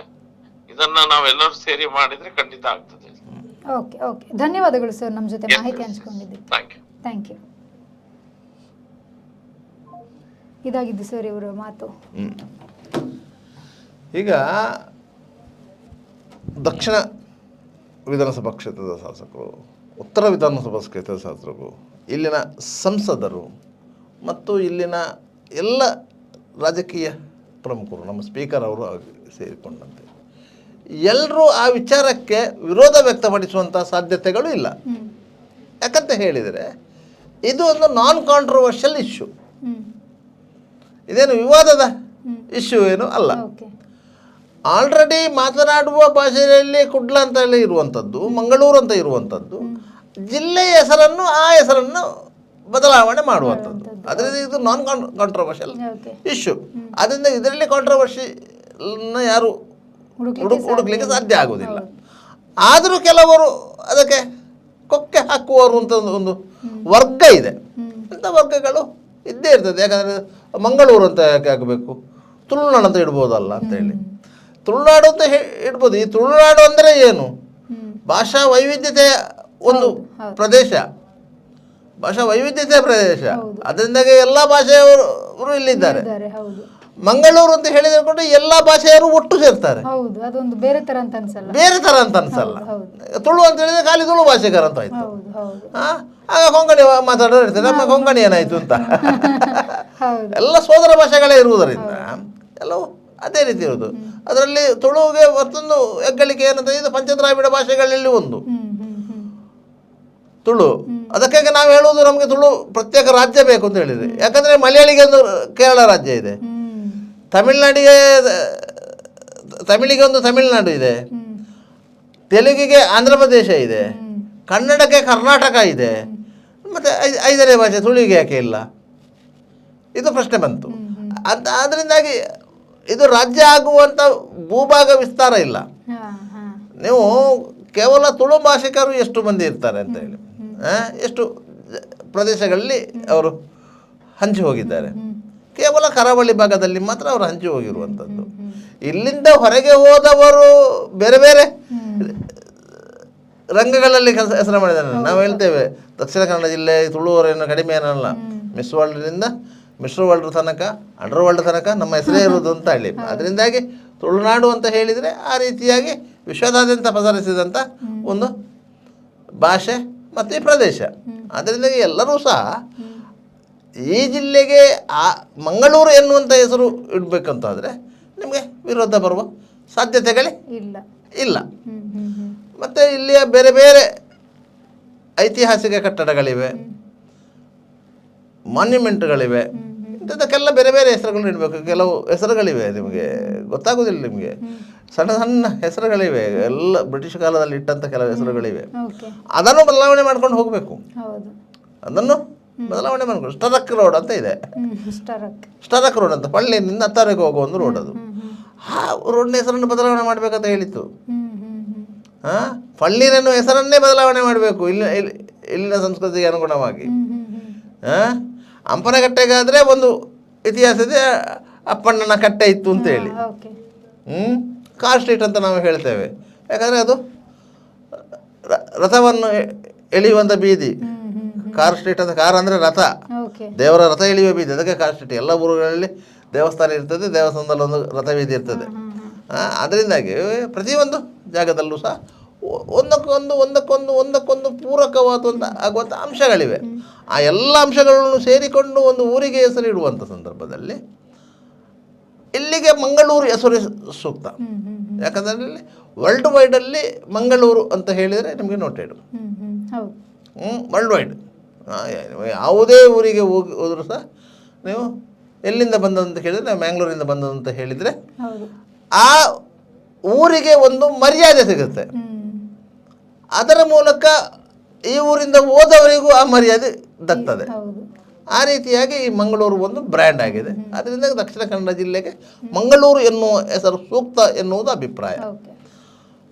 ಇದನ್ನ ನಾವೆಲ್ಲರೂ ಸೇರಿ ಮಾಡಿದ್ರೆ ಖಂಡಿತ ಆಗ್ತದೆ. ಓಕೆ ಓಕೆ, ಧನ್ಯವಾದಗಳು ಸರ್, ನಮ್ಮ ಜೊತೆ ಮಾಹಿತಿ ಹಂಚಿಕೊಂಡಿದ್ದೀವಿ. Thank you. ಇದಾಗಿದ್ದು ಸರ್ ಇವರ ಮಾತು. ಈಗ ದಕ್ಷಿಣ ವಿಧಾನಸಭಾ ಕ್ಷೇತ್ರದ ಶಾಸಕರು, ಉತ್ತರ ವಿಧಾನಸಭಾ ಕ್ಷೇತ್ರದ ಶಾಸಕರು, ಇಲ್ಲಿನ ಸಂಸದರು ಮತ್ತು ಇಲ್ಲಿನ ಎಲ್ಲ ರಾಜಕೀಯ ಪ್ರಮುಖರು, ನಮ್ಮ ಸ್ಪೀಕರ್ ಅವರು ಸೇರಿಕೊಂಡಂತೆ ಎಲ್ಲರೂ ಆ ವಿಚಾರಕ್ಕೆ ವಿರೋಧ ವ್ಯಕ್ತಪಡಿಸುವಂಥ ಸಾಧ್ಯತೆಗಳು ಇಲ್ಲ. ಯಾಕಂತ ಹೇಳಿದರೆ ಇದು ಒಂದು ನಾನ್ ಕಾಂಟ್ರವರ್ಷಿಯಲ್ ಇಶ್ಯೂ, ಇದೇನು ವಿವಾದದ ಇಶ್ಯೂ ಏನು ಅಲ್ಲ. ಆಲ್ರೆಡಿ ಮಾತನಾಡುವ ಭಾಷೆಯಲ್ಲಿ ಕುಡ್ಲ ಅಂತ ಹೇಳಿ ಇರುವಂಥದ್ದು, ಮಂಗಳೂರು ಅಂತ ಇರುವಂಥದ್ದು, ಜಿಲ್ಲೆಯ ಹೆಸರನ್ನು ಆ ಹೆಸರನ್ನು ಬದಲಾವಣೆ ಮಾಡುವಂಥದ್ದು. ಅದರಿಂದ ಇದು ನಾನ್ ಕಾಂಟ್ರವರ್ಷಿಯಲ್ ಇಶ್ಯೂ. ಅದರಿಂದ ಇದರಲ್ಲಿ ಕಾಂಟ್ರವರ್ಷಿನ ಯಾರು ಹುಡುಕ್ಲಿಕ್ಕೆ ಸಾಧ್ಯ ಆಗೋದಿಲ್ಲ. ಆದರೂ ಕೆಲವರು ಅದಕ್ಕೆ ಕೊಕ್ಕೆ ಹಾಕುವವರು ಅಂತ ಒಂದು ವರ್ಗ ಇದೆ. ಅಂಥ ವರ್ಗಗಳು ಇದ್ದೇ ಇರ್ತದೆ. ಯಾಕಂದರೆ ಮಂಗಳೂರು ಅಂತ ಯಾಕೆ ಆಗಬೇಕು, ತುಳುನಾಡು ಅಂತ ಇಡ್ಬೋದಲ್ಲ ಅಂತೇಳಿ. ತುಳುನಾಡು ಅಂತ ಇಡ್ಬೋದು. ಈ ತುಳುನಾಡು ಅಂದರೆ ಏನು? ಭಾಷಾ ವೈವಿಧ್ಯತೆಯ ಒಂದು ಪ್ರದೇಶ, ಭಾಷಾ ವೈವಿಧ್ಯತೆಯ ಪ್ರದೇಶ. ಅದರಿಂದಾಗಿ ಎಲ್ಲ ಭಾಷೆಯವರು ಇಲ್ಲಿದ್ದಾರೆ. ಮಂಗಳೂರು ಅಂತ ಹೇಳಿದ್ರೆ ಎಲ್ಲ ಭಾಷೆಯವರು ಒಟ್ಟು ಸೇರ್ತಾರೆ. ಬೇರೆ ತರ ಅಂತ ಅನ್ಸಲ್ಲ. ತುಳು ಅಂತ ಹೇಳಿದ್ರೆ ಖಾಲಿ ತುಳು ಭಾಷೆಗಾರ ಅಂತ ಆಯ್ತು. ಆಗ ಕೊಂಕಣಿ ಮಾತಾಡೋರು ಇರ್ತಾರೆ, ನಮ್ಮ ಕೊಂಕಣಿ ಏನಾಯ್ತು ಅಂತ. ಎಲ್ಲ ಸೋದರ ಭಾಷೆಗಳೇ ಇರುವುದರಿಂದ ಎಲ್ಲವೂ ಅದೇ ರೀತಿ ಇರುವುದು. ಅದರಲ್ಲಿ ತುಳುವಿಗೆ ಮತ್ತೊಂದು ಹೆಗ್ಗಳಿಕೆ ಏನಂತ, ಇದು ಪಂಚದ್ರಾವಿಡ ಭಾಷೆಗಳಲ್ಲಿ ಒಂದು ತುಳು. ಅದಕ್ಕಾಗಿ ನಾವು ಹೇಳುವುದು ನಮಗೆ ತುಳು ಪ್ರತ್ಯೇಕ ರಾಜ್ಯ ಬೇಕು ಅಂತ ಹೇಳಿದ್ರಿ. ಯಾಕಂದರೆ ಮಲಯಾಳಿಗೆ ಒಂದು ಕೇರಳ ರಾಜ್ಯ ಇದೆ, ತಮಿಳಿಗೆ ಒಂದು ತಮಿಳುನಾಡು ಇದೆ, ತೆಲುಗಿಗೆ ಆಂಧ್ರ ಪ್ರದೇಶ ಇದೆ, ಕನ್ನಡಕ್ಕೆ ಕರ್ನಾಟಕ ಇದೆ, ಮತ್ತು 5ನೇ ಭಾಷೆ ತುಳುವಿಗೆ ಯಾಕೆ ಇಲ್ಲ? ಇದು ಪ್ರಶ್ನೆ ಬಂತು. ಅದರಿಂದಾಗಿ ಇದು ರಾಜ್ಯ ಆಗುವಂಥ ಭೂಭಾಗ ವಿಸ್ತಾರ ಇಲ್ಲ. ನೀವು ಕೇವಲ ತುಳು ಭಾಷಿಕರು ಎಷ್ಟು ಮಂದಿ ಇರ್ತಾರೆ ಅಂತ ಹೇಳಿ, ಎಷ್ಟು ಪ್ರದೇಶಗಳಲ್ಲಿ ಅವರು ಹಂಚಿ ಹೋಗಿದ್ದಾರೆ. ಕೇವಲ ಕರಾವಳಿ ಭಾಗದಲ್ಲಿ ಮಾತ್ರ ಅವರು ಹಂಚಿ ಹೋಗಿರುವಂಥದ್ದು. ಇಲ್ಲಿಂದ ಹೊರಗೆ ಹೋದವರು ಬೇರೆ ಬೇರೆ ರಂಗಗಳಲ್ಲಿ ಹೆಸರು ಮಾಡಿದ್ದಾರೆ. ನಾವು ಹೇಳ್ತೇವೆ ದಕ್ಷಿಣ ಕನ್ನಡ ಜಿಲ್ಲೆ ತುಳುವರೇನು ಕಡಿಮೆ ಏನಲ್ಲ, ಮಿಸ್ ವರ್ಲ್ಡ್ನಿಂದ ಮಿಶ್ರ ವರ್ಲ್ಡ್ ತನಕ, ಅಂಡರ್ ವರ್ಲ್ಡ್ ತನಕ ನಮ್ಮ ಹೆಸರೇ ಇರೋದು ಅಂತ ಹೇಳಿ. ಅದರಿಂದಾಗಿ ತುಳುನಾಡು ಅಂತ ಹೇಳಿದರೆ ಆ ರೀತಿಯಾಗಿ ವಿಶ್ವದಾದ್ಯಂತ ಪಸರಿಸಿದಂಥ ಒಂದು ಭಾಷೆ ಮತ್ತು ಈ ಪ್ರದೇಶ. ಅದರಿಂದ ಎಲ್ಲರೂ ಸಹ ಈ ಜಿಲ್ಲೆಗೆ ಮಂಗಳೂರು ಎನ್ನುವಂಥ ಹೆಸರು ಇಡಬೇಕಂತಾದರೆ ನಿಮಗೆ ವಿರೋಧ ಬರುವ ಸಾಧ್ಯತೆಗಳೇ ಇಲ್ಲ. ಮತ್ತು ಇಲ್ಲಿಯ ಬೇರೆ ಬೇರೆ ಐತಿಹಾಸಿಕ ಕಟ್ಟಡಗಳಿವೆ, ಮಾನ್ಯುಮೆಂಟ್ಗಳಿವೆ, ಇಂಥದ್ದಕ್ಕೆಲ್ಲ ಬೇರೆ ಬೇರೆ ಹೆಸರುಗಳು ಇಡಬೇಕು. ಕೆಲವು ಹೆಸರುಗಳಿವೆ ನಿಮಗೆ ಗೊತ್ತಾಗೋದಿಲ್ಲ, ನಿಮಗೆ ಸಣ್ಣ ಸಣ್ಣ ಹೆಸರುಗಳಿವೆ, ಎಲ್ಲ ಬ್ರಿಟಿಷ್ ಕಾಲದಲ್ಲಿ ಇಟ್ಟಂಥ ಕೆಲವು ಹೆಸರುಗಳಿವೆ. ಅದನ್ನು ಬದಲಾವಣೆ ಮಾಡ್ಕೊಂಡು ಹೋಗಬೇಕು. ಅದನ್ನು ಬದಲಾವಣೆ ಮಾಡ್ಕೊಂಡು ಸ್ಟರಕ್ ರೋಡ್ ಅಂತ ಇದೆ, ಸ್ಟರಕ್ ರೋಡ್ ಅಂತ ಪಳ್ಳಿಯಿಂದ ಹತ್ತಾರಿಗೆ ಹೋಗೋ ಒಂದು ರೋಡ್. ಅದು ಆ ರೋಡ್ನ ಹೆಸರನ್ನು ಬದಲಾವಣೆ ಮಾಡಬೇಕಂತ ಹೇಳಿತ್ತು. ಪಳ್ಳಿರನ್ನು ಹೆಸರನ್ನೇ ಬದಲಾವಣೆ ಮಾಡಬೇಕು ಇಲ್ಲಿನ ಸಂಸ್ಕೃತಿಗೆ ಅನುಗುಣವಾಗಿ. ಹಂಪನಕಟ್ಟೆಗಾದರೆ ಒಂದು ಇತಿಹಾಸ ಇದೆ, ಅಪ್ಪಣ್ಣನ ಕಟ್ಟೆ ಇತ್ತು ಅಂತೇಳಿ. ಕಾರ್ ಸ್ಟ್ರೀಟ್ ಅಂತ ನಾವು ಹೇಳ್ತೇವೆ, ಯಾಕಂದರೆ ಅದು ರಥವನ್ನು ಎಳೆಯುವಂಥ ಬೀದಿ. ಕಾರ್ ಸ್ಟ್ರೀಟ್ ಅಂತ, ಕಾರ್ ಅಂದರೆ ರಥ, ದೇವರ ರಥ ಎಳೆಯುವ ಬೀದಿ, ಅದಕ್ಕೆ ಕಾರ್ ಸ್ಟ್ರೀಟ್. ಎಲ್ಲ ಊರುಗಳಲ್ಲಿ ದೇವಸ್ಥಾನ ಇರ್ತದೆ, ದೇವಸ್ಥಾನದಲ್ಲಿ ಒಂದು ರಥ ಬೀದಿ ಇರ್ತದೆ. ಅದರಿಂದಾಗಿ ಪ್ರತಿಯೊಂದು ಜಾಗದಲ್ಲೂ ಸಹ ಒಂದಕ್ಕೊಂದು ಪೂರಕವಾದಂಥ ಆಗುವಂಥ ಅಂಶಗಳಿವೆ. ಆ ಎಲ್ಲ ಅಂಶಗಳನ್ನು ಸೇರಿಕೊಂಡು ಒಂದು ಊರಿಗೆ ಹೆಸರಿಡುವಂಥ ಸಂದರ್ಭದಲ್ಲಿ ಇಲ್ಲಿಗೆ ಮಂಗಳೂರು ಹೆಸರು ಸೂಕ್ತ. ಯಾಕಂದರೆ ಇಲ್ಲಿ ವರ್ಲ್ಡ್ ವೈಡಲ್ಲಿ ಮಂಗಳೂರು ಅಂತ ಹೇಳಿದರೆ ನಿಮಗೆ ನೋಟೆಡ್. ವರ್ಲ್ಡ್ ವೈಡ್ ಯಾವುದೇ ಊರಿಗೆ ಹೋದರೂ ಸಹ ನೀವು ಎಲ್ಲಿಂದ ಬಂದಂತ ಹೇಳಿದರೆ, ನಾವು ಮ್ಯಾಂಗ್ಳೂರಿಂದ ಬಂದಂತ ಹೇಳಿದರೆ ಆ ಊರಿಗೆ ಒಂದು ಮರ್ಯಾದೆ ಸಿಗುತ್ತೆ. ಅದರ ಮೂಲಕ ಈ ಊರಿಂದ ಹೋದವರಿಗೂ ಆ ಮರ್ಯಾದೆ ದಕ್ತದೆ. ಆ ರೀತಿಯಾಗಿ ಈ ಮಂಗಳೂರು ಒಂದು ಬ್ರ್ಯಾಂಡ್ ಆಗಿದೆ. ಅದರಿಂದ ದಕ್ಷಿಣ ಕನ್ನಡ ಜಿಲ್ಲೆಗೆ ಮಂಗಳೂರು ಎನ್ನುವ ಹೆಸರು ಸೂಕ್ತ ಎನ್ನುವುದು ಅಭಿಪ್ರಾಯ.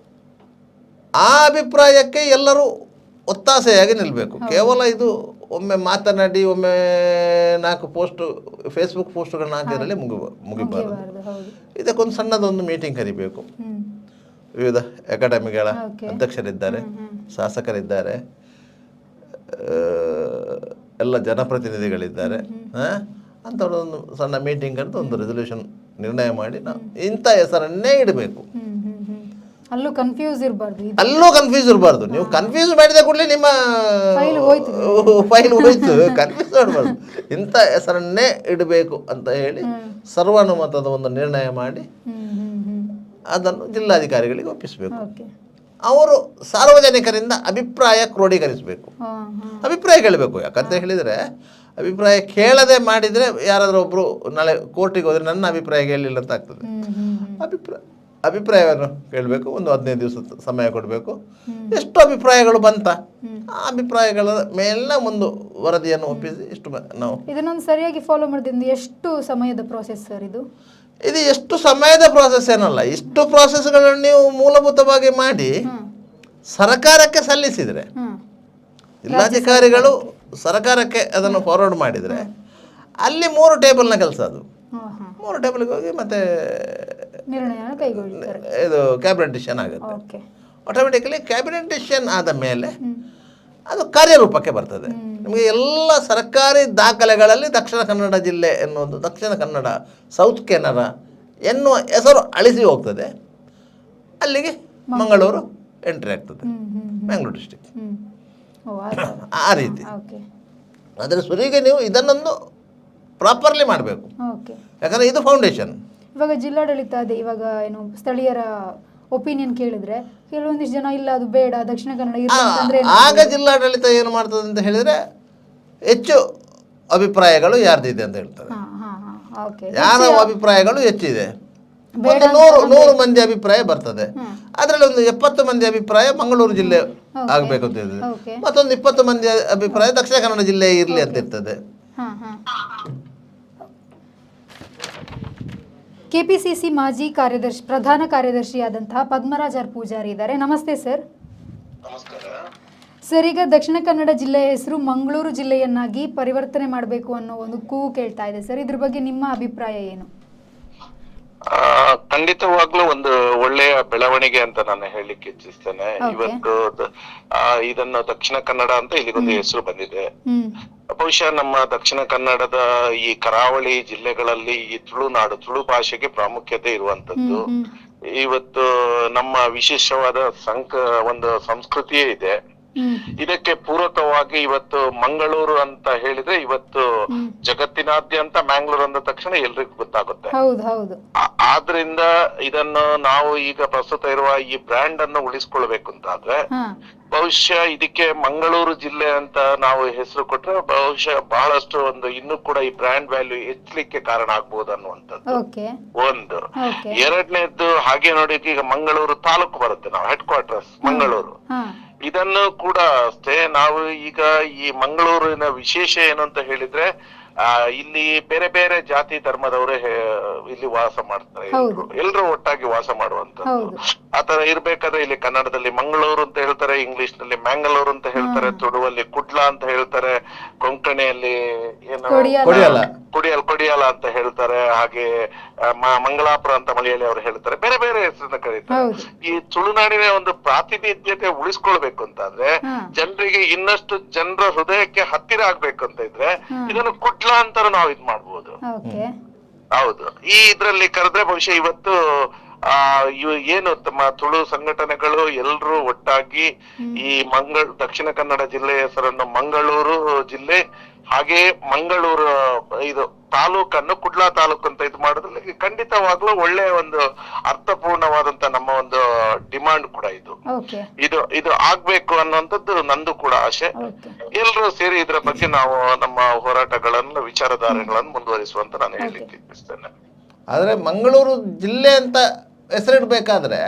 ಆ ಅಭಿಪ್ರಾಯಕ್ಕೆ ಎಲ್ಲರೂ ಒತ್ತಾಸೆಯಾಗಿ ನಿಲ್ಲಬೇಕು. ಕೇವಲ ಇದು ಒಮ್ಮೆ ಮಾತನಾಡಿ ಒಮ್ಮೆ 4 ಪೋಸ್ಟ್ ಫೇಸ್ಬುಕ್ ಪೋಸ್ಟ್ಗಳನ್ನ ಹಾಕಿದ್ರಲ್ಲಿ ಮುಗಿಬಾರದು. ಇದಕ್ಕೊಂದು ಸಣ್ಣದೊಂದು ಮೀಟಿಂಗ್ ಕರಿಬೇಕು. ವಿವಿಧ ಅಕಾಡೆಮಿಗಳ ಅಧ್ಯಕ್ಷರಿದ್ದಾರೆ, ಶಾಸಕರಿದ್ದಾರೆ, ಎಲ್ಲ ಜನಪ್ರತಿನಿಧಿಗಳಿದ್ದಾರೆ. ಅಂಥವ್ರೊಂದು ಸಣ್ಣ ಮೀಟಿಂಗ್ ಕರೆದು ಒಂದು ರೆಸಲ್ಯೂಷನ್ ನಿರ್ಣಯ ಮಾಡಿ ನಾವು ಇಂಥ ಹೆಸರನ್ನೇ ಇಡಬೇಕು. ಅಲ್ಲೂ ಕನ್ಫ್ಯೂಸ್ ಇರಬಾರ್ದು. ನೀವು ಕನ್ಫ್ಯೂಸ್ ಮಾಡಿದ ಕೂಡಲೇ ನಿಮ್ಮ ಫೈಲ್ ಹೋಯ್ತು. ಕನ್ಫ್ಯೂಸ್ ಮಾಡಬಾರ್ದು, ಇಂಥ ಹೆಸರನ್ನೇ ಇಡಬೇಕು ಅಂತ ಹೇಳಿ ಸರ್ವಾನುಮತದ ಒಂದು ನಿರ್ಣಯ ಮಾಡಿ ಅದನ್ನು ಜಿಲ್ಲಾಧಿಕಾರಿಗಳಿಗೆ ಒಪ್ಪಿಸಬೇಕು. ಅವರು ಸಾರ್ವಜನಿಕರಿಂದ ಅಭಿಪ್ರಾಯ ಕ್ರೋಢೀಕರಿಸಬೇಕು, ಅಭಿಪ್ರಾಯ ಕೇಳಬೇಕು. ಯಾಕಂತ ಹೇಳಿದರೆ ಅಭಿಪ್ರಾಯ ಕೇಳದೆ ಮಾಡಿದರೆ ಯಾರಾದರೂ ಒಬ್ಬರು ನಾಳೆ ಕೋರ್ಟಿಗೆ ಹೋದರೆ ನನ್ನ ಅಭಿಪ್ರಾಯ ಕೇಳಲಿಲ್ಲ ಅಂತ ಆಗ್ತದೆ. ಅಭಿಪ್ರಾಯವನ್ನು ಕೇಳಬೇಕು. ಒಂದು 15 ದಿವಸ ಸಮಯ ಕೊಡಬೇಕು. ಎಷ್ಟು ಅಭಿಪ್ರಾಯಗಳು ಬಂತ ಆ ಅಭಿಪ್ರಾಯಗಳ ಮೇಲೆ ಒಂದು ವರದಿಯನ್ನು ಒಪ್ಪಿಸಿ ಇಷ್ಟು ನಾವು ಇದನ್ನೊಂದು ಸರಿಯಾಗಿ ಫಾಲೋ ಮಾಡಿದ್ರೆ ಎಷ್ಟು ಸಮಯದ ಪ್ರಾಸೆಸ್ ಸರ್ ಇದು? ಇದು ಎಷ್ಟು ಸಮಯದ ಪ್ರಾಸೆಸ್ ಏನಲ್ಲ, ಇಷ್ಟು ಪ್ರಾಸೆಸ್ಗಳನ್ನು ನೀವು ಮೂಲಭೂತವಾಗಿ ಮಾಡಿ ಸರ್ಕಾರಕ್ಕೆ ಸಲ್ಲಿಸಿದರೆ, ಜಿಲ್ಲಾಧಿಕಾರಿಗಳು ಸರ್ಕಾರಕ್ಕೆ ಅದನ್ನು ಫಾರ್ವರ್ಡ್ ಮಾಡಿದರೆ ಅಲ್ಲಿ 3 ಟೇಬಲ್ನ ಕೆಲಸ. ಅದು 3 ಟೇಬಲ್ಗೆ ಹೋಗಿ ಮತ್ತೆ ಇದು ಕ್ಯಾಬಿನೆಟ್ ಡಿಸಿಷನ್ ಆಗುತ್ತೆ. ಆಟೋಮೆಟಿಕಲಿ ಕ್ಯಾಬಿನೆಟ್ ಡಿಸಿಷನ್ ಆದ ಮೇಲೆ ಅದು ಕಾರ್ಯರೂಪಕ್ಕೆ ಬರ್ತದೆ. ನಿಮಗೆ ಎಲ್ಲ ಸರ್ಕಾರಿ ದಾಖಲೆಗಳಲ್ಲಿ ದಕ್ಷಿಣ ಕನ್ನಡ ಜಿಲ್ಲೆ ಎನ್ನುವುದು, ದಕ್ಷಿಣ ಕನ್ನಡ, ಸೌತ್ ಕೆನರಾ ಎನ್ನುವ ಹೆಸರು ಅಳಿಸಿ ಹೋಗ್ತದೆ. ಅಲ್ಲಿಗೆ ಮಂಗಳೂರು ಎಂಟ್ರಿ ಆಗ್ತದೆ, ಮ್ಯಾಂಗ್ಳೂರು ಡಿಸ್ಟಿಕ್. ಆ ರೀತಿ ಅದರ ಸುರಿಗೆ ನೀವು ಇದನ್ನೊಂದು ಪ್ರಾಪರ್ಲಿ ಮಾಡಬೇಕು. ಯಾಕಂದರೆ ಇದು ಫೌಂಡೇಶನ್. ಇವಾಗ ಜಿಲ್ಲಾಡಳಿತ ಅದೇ ಇವಾಗ ಏನು ಸ್ಥಳೀಯರ ಒಪಿನಿಯನ್ ಕೇಳಿದ್ರೆ ಕೆಲವೊಂದಿಷ್ಟು ಜನ ಇಲ್ಲ ಅದು ಬೇಡ ದಕ್ಷಿಣ ಕನ್ನಡ ಇರಲಿ, ಆಗ ಜಿಲ್ಲಾಡಳಿತ ಏನು ಮಾಡ್ತದೆ ಅಂತ ಹೇಳಿದರೆ ಹೆಚ್ಚು ಅಭಿಪ್ರಾಯಗಳು ಯಾರ್ದಿದೆ ಅಂತ ಹೇಳ್ತಾರೆ. ಯಾರ ಅಭಿಪ್ರಾಯಗಳು ಹೆಚ್ಚಿದೆ, 100 ಮಂದಿ ಅಭಿಪ್ರಾಯ ಬರ್ತದೆ. ಅದರಲ್ಲಿ ಒಂದು 70 ಮಂದಿ ಅಭಿಪ್ರಾಯ ಮಂಗಳೂರು ಜಿಲ್ಲೆ ಆಗಬೇಕು ಅಂತ ಹೇಳಿದ್ರೆ, ಮತ್ತೊಂದು 20 ಮಂದಿ ಅಭಿಪ್ರಾಯ ದಕ್ಷಿಣ ಕನ್ನಡ ಜಿಲ್ಲೆ ಇರಲಿ ಅಂತ ಇರ್ತದೆ. ಕೆಪಿಸಿಸಿ ಮಾಜಿ ಕಾರ್ಯದರ್ಶಿ ಪ್ರಧಾನ ಕಾರ್ಯದರ್ಶಿಯಾದಂತಹ ಪದ್ಮರಾಜ್ ಆರ್ ಪೂಜಾರಿ ಇದ್ದಾರೆ. ನಮಸ್ತೆ ಸರ್. ಸರ್, ಈಗ ದಕ್ಷಿಣ ಕನ್ನಡ ಜಿಲ್ಲೆಯ ಹೆಸರು ಮಂಗಳೂರು ಜಿಲ್ಲೆಯನ್ನಾಗಿ ಪರಿವರ್ತನೆ ಮಾಡಬೇಕು ಅನ್ನೋ ಒಂದು ಕೂಗು ಕೇಳ್ತಾ ಇದೆ ಸರ್. ಇದ್ರ ಬಗ್ಗೆ ನಿಮ್ಮ ಅಭಿಪ್ರಾಯ ಏನು? ಖಂಡಿತವಾಗ್ಲೂ ಒಂದು ಒಳ್ಳೆಯ ಬೆಳವಣಿಗೆ ಅಂತ ನಾನು ಹೇಳಲಿಕ್ಕೆ ಇಚ್ಛಿಸ್ತೇನೆ. ಇವತ್ತು ಇದನ್ನು ದಕ್ಷಿಣ ಕನ್ನಡ ಅಂತ ಇಲ್ಲಿಗೊಂದು ಹೆಸರು ಬಂದಿದೆ. ಬಹುಶಃ ನಮ್ಮ ದಕ್ಷಿಣ ಕನ್ನಡದ ಈ ಕರಾವಳಿ ಜಿಲ್ಲೆಗಳಲ್ಲಿ ಈ ತುಳುನಾಡು, ತುಳು ಭಾಷೆಗೆ ಪ್ರಾಮುಖ್ಯತೆ ಇರುವಂತದ್ದು. ಇವತ್ತು ನಮ್ಮ ವಿಶೇಷವಾದ ಒಂದು ಸಂಸ್ಕೃತಿಯೇ ಇದೆ. ಇದಕ್ಕೆ ಪೂರಕವಾಗಿ ಇವತ್ತು ಮಂಗಳೂರು ಅಂತ ಹೇಳಿದ್ರೆ ಇವತ್ತು ಜಗತ್ತಿನಾದ್ಯಂತ ಮ್ಯಾಂಗ್ಳೂರ್ ಅಂದ ತಕ್ಷಣ ಎಲ್ರಿಗೂ ಗೊತ್ತಾಗುತ್ತೆ. ಆದ್ರಿಂದ ಇದನ್ನು ನಾವು ಈಗ ಪ್ರಸ್ತುತ ಇರುವ ಈ ಬ್ರ್ಯಾಂಡ್ ಅನ್ನು ಉಳಿಸ್ಕೊಳ್ಬೇಕು ಅಂತಾದ್ರೆ ಬಹುಶಃ ಇದಕ್ಕೆ ಮಂಗಳೂರು ಜಿಲ್ಲೆ ಅಂತ ನಾವು ಹೆಸರು ಕೊಟ್ರೆ ಬಹುಶಃ ಬಹಳಷ್ಟು ಇನ್ನೂ ಕೂಡ ಈ ಬ್ರ್ಯಾಂಡ್ ವ್ಯಾಲ್ಯೂ ಹೆಚ್ಚಲಿಕ್ಕೆ ಕಾರಣ ಆಗ್ಬಹುದು ಅನ್ನುವಂಥದ್ದು ಒಂದು. ಎರಡನೇದ್ದು ಹಾಗೆ ನೋಡಿ, ಈಗ ಮಂಗಳೂರು ತಾಲೂಕು ಬರುತ್ತೆ, ನಾವು ಹೆಡ್ ಕ್ವಾರ್ಟರ್ಸ್ ಮಂಗಳೂರು. ಇದನ್ನು ಕೂಡ ಅಷ್ಟೇ ನಾವು ಈಗ ಈ ಮಂಗಳೂರಿನ ವಿಶೇಷ ಏನು ಅಂತ ಹೇಳಿದ್ರೆ ಇಲ್ಲಿ ಬೇರೆ ಬೇರೆ ಜಾತಿ ಧರ್ಮದವರೇ ಇಲ್ಲಿ ವಾಸ ಮಾಡ್ತಾರೆ, ಎಲ್ರು ಒಟ್ಟಾಗಿ ವಾಸ ಮಾಡುವಂತದ್ದು. ಆತರ ಇರ್ಬೇಕಾದ್ರೆ ಇಲ್ಲಿ ಕನ್ನಡದಲ್ಲಿ ಮಂಗಳೂರು ಅಂತ ಹೇಳ್ತಾರೆ, ಇಂಗ್ಲಿಷ್ ನಲ್ಲಿ ಮ್ಯಾಂಗಳೂರು ಅಂತ ಹೇಳ್ತಾರೆ, ತುಳುವಲ್ಲಿ ಕುಡ್ಲ ಅಂತ ಹೇಳ್ತಾರೆ, ಕೊಂಕಣಿಯಲ್ಲಿ ಏನು ಕೊಡಿಯಾಲ ಅಂತ ಹೇಳ್ತಾರೆ, ಹಾಗೆ ಮಂಗಳಾಪುರ ಅಂತ ಮಲಯಾಳಿ ಅವರು ಹೇಳ್ತಾರೆ, ಬೇರೆ ಬೇರೆ ಹೆಸರನ್ನ ಕರೀತಾರೆ. ಈ ತುಳುನಾಡಿನ ಒಂದು ಪ್ರಾತಿನಿಧ್ಯತೆ ಉಳಿಸ್ಕೊಳ್ಬೇಕು ಅಂತಾದ್ರೆ ಜನರಿಗೆ ಇನ್ನಷ್ಟು ಜನರ ಹೃದಯಕ್ಕೆ ಹತ್ತಿರ ಆಗ್ಬೇಕು ಅಂತ ಇದ್ರೆ ಇದನ್ನು ಕುಡ್ಲ ಅಂತಾರು ನಾವು ಇದ್ ಮಾಡ್ಬೋದು. ಹೌದು, ಈ ಇದ್ರಲ್ಲಿ ಕರೆದ್ರೆ ಬಹುಶಃ ಇವತ್ತು ಏನು ತಮ್ಮ ತುಳು ಸಂಘಟನೆಗಳು ಎಲ್ರೂ ಒಟ್ಟಾಗಿ ಈ ದಕ್ಷಿಣ ಕನ್ನಡ ಜಿಲ್ಲೆಯ ಹೆಸರನ್ನು ಮಂಗಳೂರು ಜಿಲ್ಲೆ ಹಾಗೆ ಮಂಗಳೂರು ಇದು ತಾಲೂಕನ್ನು ಕುಡ್ಲಾ ತಾಲೂಕು ಅಂತ ಇದು ಮಾಡೋದ್ರಲ್ಲಿ ಖಂಡಿತವಾಗ್ಲೂ ಒಳ್ಳೆಯ ಒಂದು ಅರ್ಥಪೂರ್ಣವಾದಂತ ನಮ್ಮ ಒಂದು ಡಿಮಾಂಡ್ ಕೂಡ ಇದು ಆಗ್ಬೇಕು ಅನ್ನುವಂಥದ್ದು ನಂದು ಕೂಡ ಆಸೆ. ಎಲ್ರೂ ಸೇರಿ ಇದ್ರ ಬಗ್ಗೆ ನಾವು ನಮ್ಮ ಹೋರಾಟಗಳನ್ನು ವಿಚಾರಧಾರೆಗಳನ್ನು ಮುಂದುವರಿಸುವಂತ ನಾನು ಹೇಳಲಿಕ್ಕೆ ಇಚ್ಛಿಸ್ತೇನೆ. ಆದ್ರೆ ಮಂಗಳೂರು ಜಿಲ್ಲೆ ಅಂತ ಹೆಸರಿಡ್ಬೇಕಾದ್ರೆ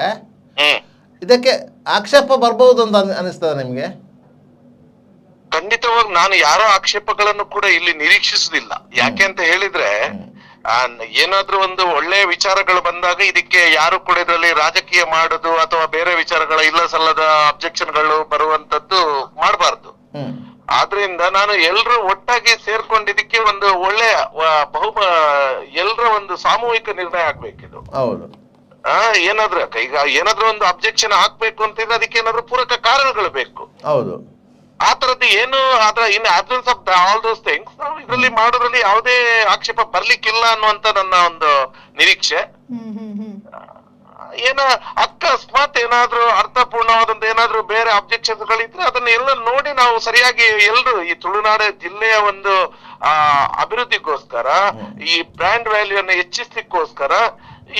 ಇದಕ್ಕೆ ಆಕ್ಷೇಪ ಬರ್ಬಹುದು ಅಂತ ಅನಿಸ್ತದ ನಿಮ್ಗೆ? ಖಂಡಿತವಾಗಿ ನಾನು ಯಾರೋ ಆಕ್ಷೇಪಗಳನ್ನು ಕೂಡ ಇಲ್ಲಿ ನಿರೀಕ್ಷಿಸುದಿಲ್ಲ. ಯಾಕೆ ಅಂತ ಹೇಳಿದ್ರೆ ಏನಾದ್ರೂ ಒಂದು ಒಳ್ಳೆಯ ವಿಚಾರಗಳು ಬಂದಾಗ ಇದಕ್ಕೆ ಯಾರು ಕೂಡ ಇದರಲ್ಲಿ ರಾಜಕೀಯ ಮಾಡುದು ಅಥವಾ ಬೇರೆ ವಿಚಾರಗಳ ಇಲ್ಲ ಸಲ್ಲದ ಅಬ್ಜೆಕ್ಷನ್ಗಳು ಬರುವಂತದ್ದು ಮಾಡಬಾರ್ದು. ಆದ್ರಿಂದ ನಾನು ಎಲ್ರು ಒಟ್ಟಾಗಿ ಸೇರ್ಕೊಂಡಿದ್ದಕ್ಕೆ ಒಂದು ಒಳ್ಳೆಯ ಎಲ್ರ ಒಂದು ಸಾಮೂಹಿಕ ನಿರ್ಣಯ ಆಗ್ಬೇಕಿದು. ಏನಾದ್ರೂ ಈಗ ಏನಾದ್ರೂ ಒಂದು ಅಬ್ಜೆಕ್ಷನ್ ಹಾಕ್ಬೇಕು ಅಂತಿದ್ರೆ ಅದಕ್ಕೆ ಏನಾದ್ರೂ ಪೂರಕ ಕಾರಣಗಳು ಬೇಕು. ಹೌದು, ಆ ತರದ್ದು ಏನು in absence of all those things ನಾವು ಇದರಲ್ಲಿ ಮಾಡೋದ್ರಲ್ಲಿ ಯಾವುದೇ ಆಕ್ಷೇಪ ಬರ್ಲಿಕ್ಕಿಲ್ಲ ಅನ್ನುವಂತ ನನ್ನ ಒಂದು ನಿರೀಕ್ಷೆ. ಅಕಸ್ಮಾತ್ ಏನಾದ್ರೂ ಅರ್ಥಪೂರ್ಣವಾದಂತ ಏನಾದ್ರೂ ಬೇರೆ ಅಬ್ಜೆಕ್ಷನ್ಸ್ ಗಳಿದ್ರೆ ಅದನ್ನ ಎಲ್ಲ ನೋಡಿ ನಾವು ಸರಿಯಾಗಿ ಎಲ್ರು ಈ ತುಳುನಾಡು ಜಿಲ್ಲೆಯ ಒಂದು ಅಭಿವೃದ್ಧಿಗೋಸ್ಕರ ಈ ಬ್ರ್ಯಾಂಡ್ ವ್ಯಾಲ್ಯೂ ಅನ್ನು ಹೆಚ್ಚಿಸ್ಲಿಕ್ಕೋಸ್ಕರ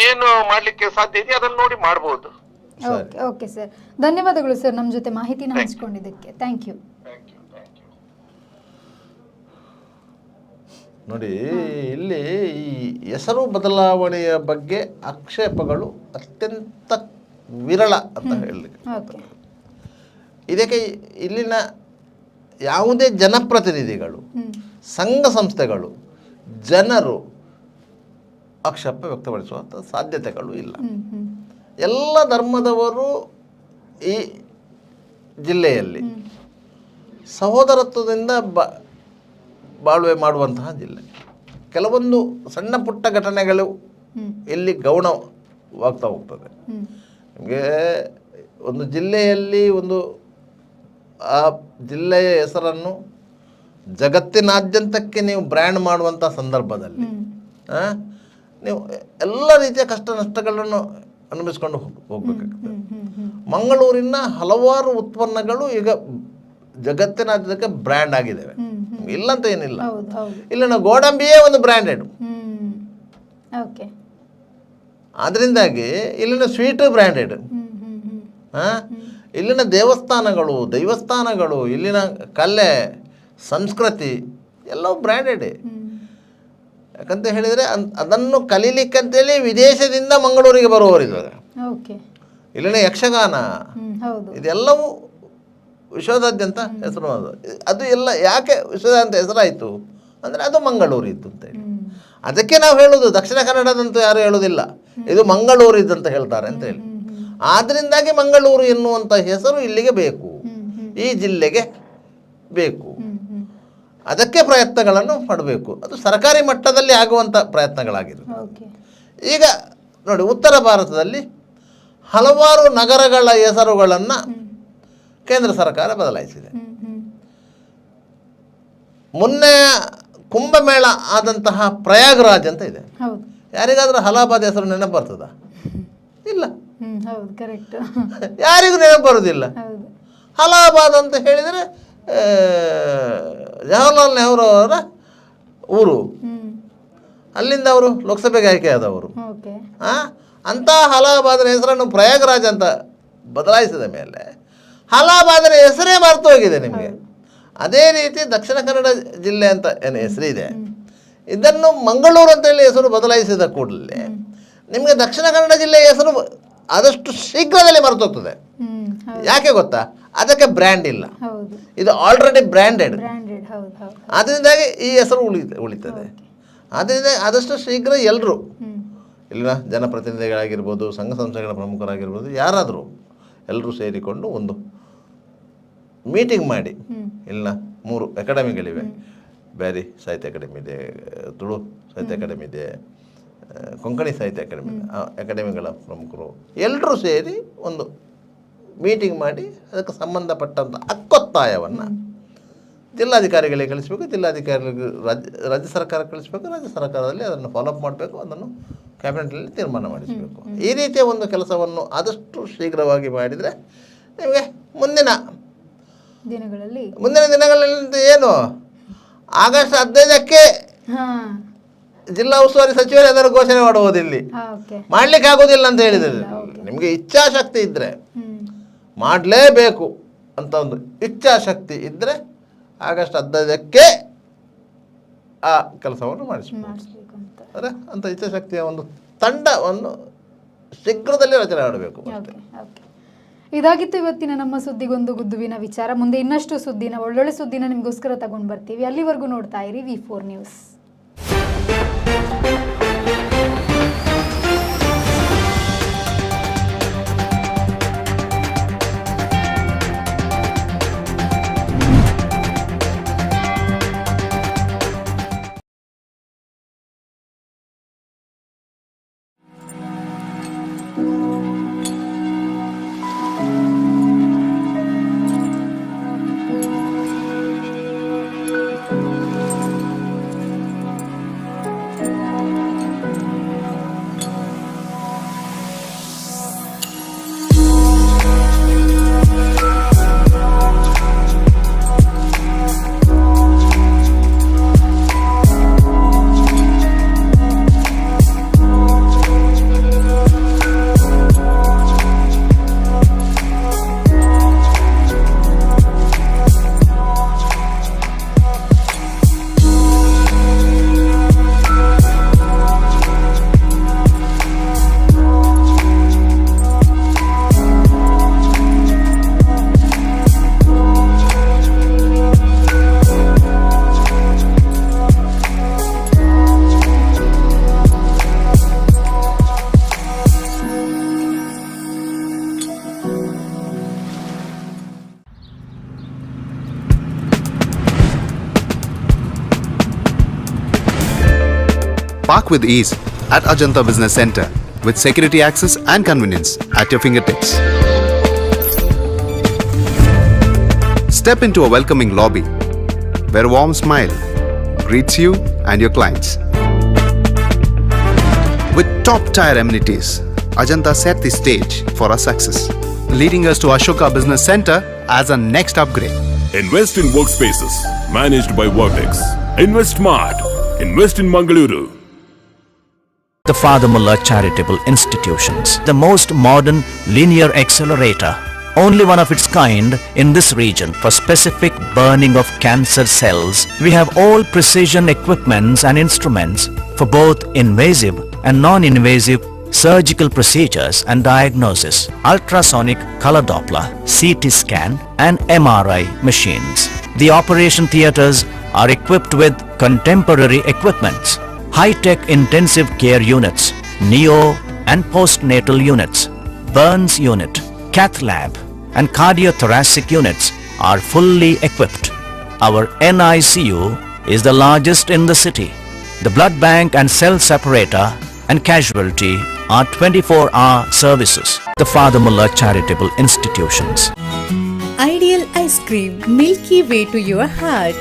ಏನು ಮಾಡ್ಲಿಕ್ಕೆ ಸಾಧ್ಯ ಇದೆ ಅದನ್ನ ನೋಡಿ ಮಾಡಬಹುದು. ಓಕೆ ಸರ್, ಧನ್ಯವಾದಗಳು ಸರ್ ನಮ್ಮ ಜೊತೆ ಮಾಹಿತಿನ ಹಂಚಿಕೊಂಡಿದ್ದಕ್ಕೆ. Thank you. ನೋಡಿ, ಇಲ್ಲಿ ಈ ಹೆಸರು ಬದಲಾವಣೆಯ ಬಗ್ಗೆ ಆಕ್ಷೇಪಗಳು ಅತ್ಯಂತ ವಿರಳ ಅಂತ ಹೇಳಲಿಕ್ಕೆ. ಇದಕ್ಕೆ ಇಲ್ಲಿನ ಯಾವುದೇ ಜನಪ್ರತಿನಿಧಿಗಳು, ಸಂಘ ಸಂಸ್ಥೆಗಳು, ಜನರು ಆಕ್ಷೇಪ ವ್ಯಕ್ತಪಡಿಸುವಂಥ ಸಾಧ್ಯತೆಗಳು ಇಲ್ಲ. ಎಲ್ಲ ಧರ್ಮದವರು ಈ ಜಿಲ್ಲೆಯಲ್ಲಿ ಸಹೋದರತ್ವದಿಂದ ಬಾಳ್ವೆ ಮಾಡುವಂತಹ ಜಿಲ್ಲೆ. ಕೆಲವೊಂದು ಸಣ್ಣ ಪುಟ್ಟ ಘಟನೆಗಳು ಇಲ್ಲಿ ಗೌಣವಾಗ್ತಾ ಹೋಗ್ತದೆ. ನಿಮಗೆ ಒಂದು ಜಿಲ್ಲೆಯಲ್ಲಿ ಆ ಜಿಲ್ಲೆಯ ಹೆಸರನ್ನು ಜಗತ್ತಿನಾದ್ಯಂತಕ್ಕೆ ನೀವು ಬ್ರ್ಯಾಂಡ್ ಮಾಡುವಂಥ ಸಂದರ್ಭದಲ್ಲಿ ನೀವು ಎಲ್ಲ ರೀತಿಯ ಕಷ್ಟ ನಷ್ಟಗಳನ್ನು ಅನುಭವಿಸ್ಕೊಂಡು ಹೋಗ್ಬೇಕಾಗ್ತದೆ. ಮಂಗಳೂರಿನ ಹಲವಾರು ಉತ್ಪನ್ನಗಳು ಈಗ ಜಗತ್ತಿನಾದ್ಯಂತಕ್ಕೆ ಬ್ರ್ಯಾಂಡ್ ಆಗಿದ್ದಾವೆ, ಇಲ್ಲಂತ ಏನಿಲ್ಲ. ಇಲ್ಲಿನ ಗೋಡಂಬಿಯೇ ಒಂದು ಬ್ರ್ಯಾಂಡೆಡ್. ಅದರಿಂದಾಗಿ ಇಲ್ಲಿನ ಸ್ವೀಟ್ ಬ್ರ್ಯಾಂಡೆಡ್, ಇಲ್ಲಿನ ದೈವಸ್ಥಾನಗಳು, ಇಲ್ಲಿನ ಕಲೆ ಸಂಸ್ಕೃತಿ ಎಲ್ಲವೂ ಬ್ರ್ಯಾಂಡೆಡ್. ಯಾಕಂತ ಹೇಳಿದರೆ ಅದನ್ನು ಕಲೀಲಿಕ್ಕಂತೇಳಿ ವಿದೇಶದಿಂದ ಮಂಗಳೂರಿಗೆ ಬರುವವರಿದ್ದಾರೆ. ಇಲ್ಲಿನ ಯಕ್ಷಗಾನ ಇದೆಲ್ಲವೂ ವಿಶ್ವದಾದ್ಯಂತ ಹೆಸರು. ಅದು ಎಲ್ಲ ಯಾಕೆ ವಿಶ್ವದಾದ್ಯಂತ ಹೆಸರಾಯಿತು ಅಂದರೆ ಅದು ಮಂಗಳೂರು ಇತ್ತು ಅಂತೇಳಿ. ಅದಕ್ಕೆ ನಾವು ಹೇಳೋದು ದಕ್ಷಿಣ ಕನ್ನಡದಂತೂ ಯಾರು ಹೇಳೋದಿಲ್ಲ, ಇದು ಮಂಗಳೂರು ಇದ್ದಂತ ಹೇಳ್ತಾರೆ ಅಂತೇಳಿ. ಆದ್ದರಿಂದಾಗಿ ಮಂಗಳೂರು ಎನ್ನುವಂಥ ಹೆಸರು ಇಲ್ಲಿಗೆ ಬೇಕು, ಈ ಜಿಲ್ಲೆಗೆ ಬೇಕು. ಅದಕ್ಕೆ ಪ್ರಯತ್ನಗಳನ್ನು ಮಾಡಬೇಕು. ಅದು ಸರ್ಕಾರಿ ಮಟ್ಟದಲ್ಲಿ ಆಗುವಂಥ ಪ್ರಯತ್ನಗಳಾಗಿರುತ್ತೆ. ಈಗ ನೋಡಿ, ಉತ್ತರ ಭಾರತದಲ್ಲಿ ಹಲವಾರು ನಗರಗಳ ಹೆಸರುಗಳನ್ನು ಕೇಂದ್ರ ಸರ್ಕಾರ ಬದಲಾಯಿಸಿದೆ. ಮೊನ್ನೆ ಕುಂಭಮೇಳ ಆದಂತಹ ಪ್ರಯಾಗ್ರಾಜ್ ಅಂತ ಇದೆ. ಯಾರಿಗಾದ್ರೂ ಅಲಹಾಬಾದ್ ಹೆಸರು ನೆನಪು ಬರ್ತದ? ಇಲ್ಲ, ಹೌದು, ಕರೆಕ್ಟ್. ಯಾರಿಗೂ ನೆನಪು ಬರೋದಿಲ್ಲ. ಹೌದು. ಅಲಹಾಬಾದ್ ಅಂತ ಹೇಳಿದರೆ ಜವಾಹರ್ಲಾಲ್ ನೆಹರು ಅವರ ಊರು. ಅಲ್ಲಿಂದ ಅವರು ಲೋಕಸಭೆಗೆ ಆಯ್ಕೆ ಆದವರು. ಓಕೆ. ಅಂಥ ಅಲಹಾಬಾದರ ಹೆಸರನ್ನು ಪ್ರಯಾಗರಾಜ್ ಅಂತ ಬದಲಾಯಿಸಿದ ಮೇಲೆ ಅಲಹಾಬಾದರ ಹೆಸರೇ ಮರೆತು ಹೋಗಿದೆ ನಿಮಗೆ. ಅದೇ ರೀತಿ ದಕ್ಷಿಣ ಕನ್ನಡ ಜಿಲ್ಲೆ ಅಂತ ಏನು ಹೆಸರಿದೆ, ಇದನ್ನು ಮಂಗಳೂರು ಅಂತೇಳಿ ಹೆಸರು ಬದಲಾಯಿಸಿದ ಕೂಡಲೇ ನಿಮಗೆ ದಕ್ಷಿಣ ಕನ್ನಡ ಜಿಲ್ಲೆಯ ಹೆಸರು ಆದಷ್ಟು ಶೀಘ್ರದಲ್ಲಿ ಮರೆತೋಗ್ತದೆ. ಯಾಕೆ ಗೊತ್ತಾ? ಅದಕ್ಕೆ ಬ್ರ್ಯಾಂಡ್ ಇಲ್ಲ, ಇದು ಆಲ್ರೆಡಿ ಬ್ರ್ಯಾಂಡೆಡ್. ಅದರಿಂದಾಗಿ ಈ ಹೆಸರು ಉಳಿತದೆ. ಆದ್ದರಿಂದ ಆದಷ್ಟು ಶೀಘ್ರ ಎಲ್ಲರೂ ಇಲ್ಲಿನ ಜನಪ್ರತಿನಿಧಿಗಳಾಗಿರ್ಬೋದು, ಸಂಘ ಸಂಸ್ಥೆಗಳ ಪ್ರಮುಖರಾಗಿರ್ಬೋದು, ಯಾರಾದರೂ ಎಲ್ಲರೂ ಸೇರಿಕೊಂಡು ಒಂದು ಮೀಟಿಂಗ್ ಮಾಡಿ, ಇಲ್ಲಿನ 3 ಅಕಾಡೆಮಿಗಳಿವೆ, ಬ್ಯಾರಿ ಸಾಹಿತ್ಯ ಅಕಾಡೆಮಿ ಇದೆ, ತುಳು ಸಾಹಿತ್ಯ ಅಕಾಡೆಮಿ ಇದೆ, ಕೊಂಕಣಿ ಸಾಹಿತ್ಯ ಅಕಾಡೆಮಿ, ಅಕಾಡೆಮಿಗಳ ಪ್ರಮುಖರು ಎಲ್ಲರೂ ಸೇರಿ ಒಂದು ಮೀಟಿಂಗ್ ಮಾಡಿ ಅದಕ್ಕೆ ಸಂಬಂಧಪಟ್ಟಂಥ ಹಕ್ಕೊತ್ತಾಯವನ್ನು ಜಿಲ್ಲಾಧಿಕಾರಿಗಳಿಗೆ ಕಳಿಸಬೇಕು, ಜಿಲ್ಲಾಧಿಕಾರಿಗಳಿಗೆ ರಾಜ್ಯ ಸರ್ಕಾರ ಕಳಿಸಬೇಕು, ರಾಜ್ಯ ಸರ್ಕಾರದಲ್ಲಿ ಅದನ್ನು ಫಾಲೋಅಪ್ ಮಾಡಬೇಕು, ಅದನ್ನು ಕ್ಯಾಬಿನೆಟ್ನಲ್ಲಿ ತೀರ್ಮಾನ ಮಾಡಿಸಬೇಕು. ಈ ರೀತಿಯ ಒಂದು ಕೆಲಸವನ್ನು ಆದಷ್ಟು ಶೀಘ್ರವಾಗಿ ಮಾಡಿದರೆ ನಿಮಗೆ ಮುಂದಿನ ದಿನಗಳಲ್ಲಿ ಏನು ಆಗಸ್ಟ್ 15ಕ್ಕೆ ಜಿಲ್ಲಾ ಉಸ್ತುವಾರಿ ಸಚಿವರು ಅದನ್ನು ಘೋಷಣೆ ಮಾಡಬಹುದು. ಇಲ್ಲಿ ಮಾಡಲಿಕ್ಕೆ ಆಗೋದಿಲ್ಲ ಅಂತ ಹೇಳಿದರೆ ನಿಮಗೆ ಇಚ್ಛಾಶಕ್ತಿ ಇದ್ದರೆ, ಮಾಡಲೇಬೇಕು ಅಂತ ಒಂದು ಇಚ್ಛಾಶಕ್ತಿ ಇದ್ದರೆ ಆಗಸ್ಟ್ 15ಕ್ಕೆ ಆ ಕೆಲಸವನ್ನು ಮಾಡಿಸಬೇಕು. ಅಂದರೆ ಅಂಥ ಇಚ್ಛಾಶಕ್ತಿಯ ಒಂದು ತಂಡವನ್ನು ಶೀಘ್ರದಲ್ಲಿ ರಚನೆ ಮಾಡಬೇಕು. ಇದಾಗಿತ್ತು ಇವತ್ತಿನ ನಮ್ಮ ಸುದ್ದಿಗೊಂದು ಗುದ್ದುವಿನ ವಿಚಾರ. ಮುಂದೆ ಇನ್ನಷ್ಟು ಸುದ್ದಿನ, ಒಳ್ಳೊಳ್ಳೆ ಸುದ್ದಿನ ನಿಮಗೋಸ್ಕರ ತಗೊಂಡು ಬರ್ತೀವಿ. ಅಲ್ಲಿವರೆಗೂ ನೋಡ್ತಾ ಇರಿ V4 news. Park with ease at Ajanta Business Center with security access and convenience at your fingertips. Step into a welcoming lobby where a warm smile greets you and your clients. With top-tier amenities, Ajanta set the stage for our success, leading us to Ashoka Business Center as a next upgrade. Invest in workspaces managed by Vertex. Invest smart. Invest in Mangaluru. The Father Mullah Charitable Institutions, the most modern linear accelerator, only one of its kind in this region for specific burning of cancer cells. We have all precision equipments and instruments for both invasive and non-invasive surgical procedures and diagnosis, ultrasonic color Doppler, CT scan and MRI machines. The operation theatres are equipped with contemporary equipments, high-tech intensive care units, neo and postnatal units, burns unit, cath lab and cardiothoracic units are fully equipped. Our NICU is the largest in the city. The blood bank and cell separator and casualty are 24-hour services. The Father Mullah Charitable Institutions. Ideal ice cream, milky way to your heart.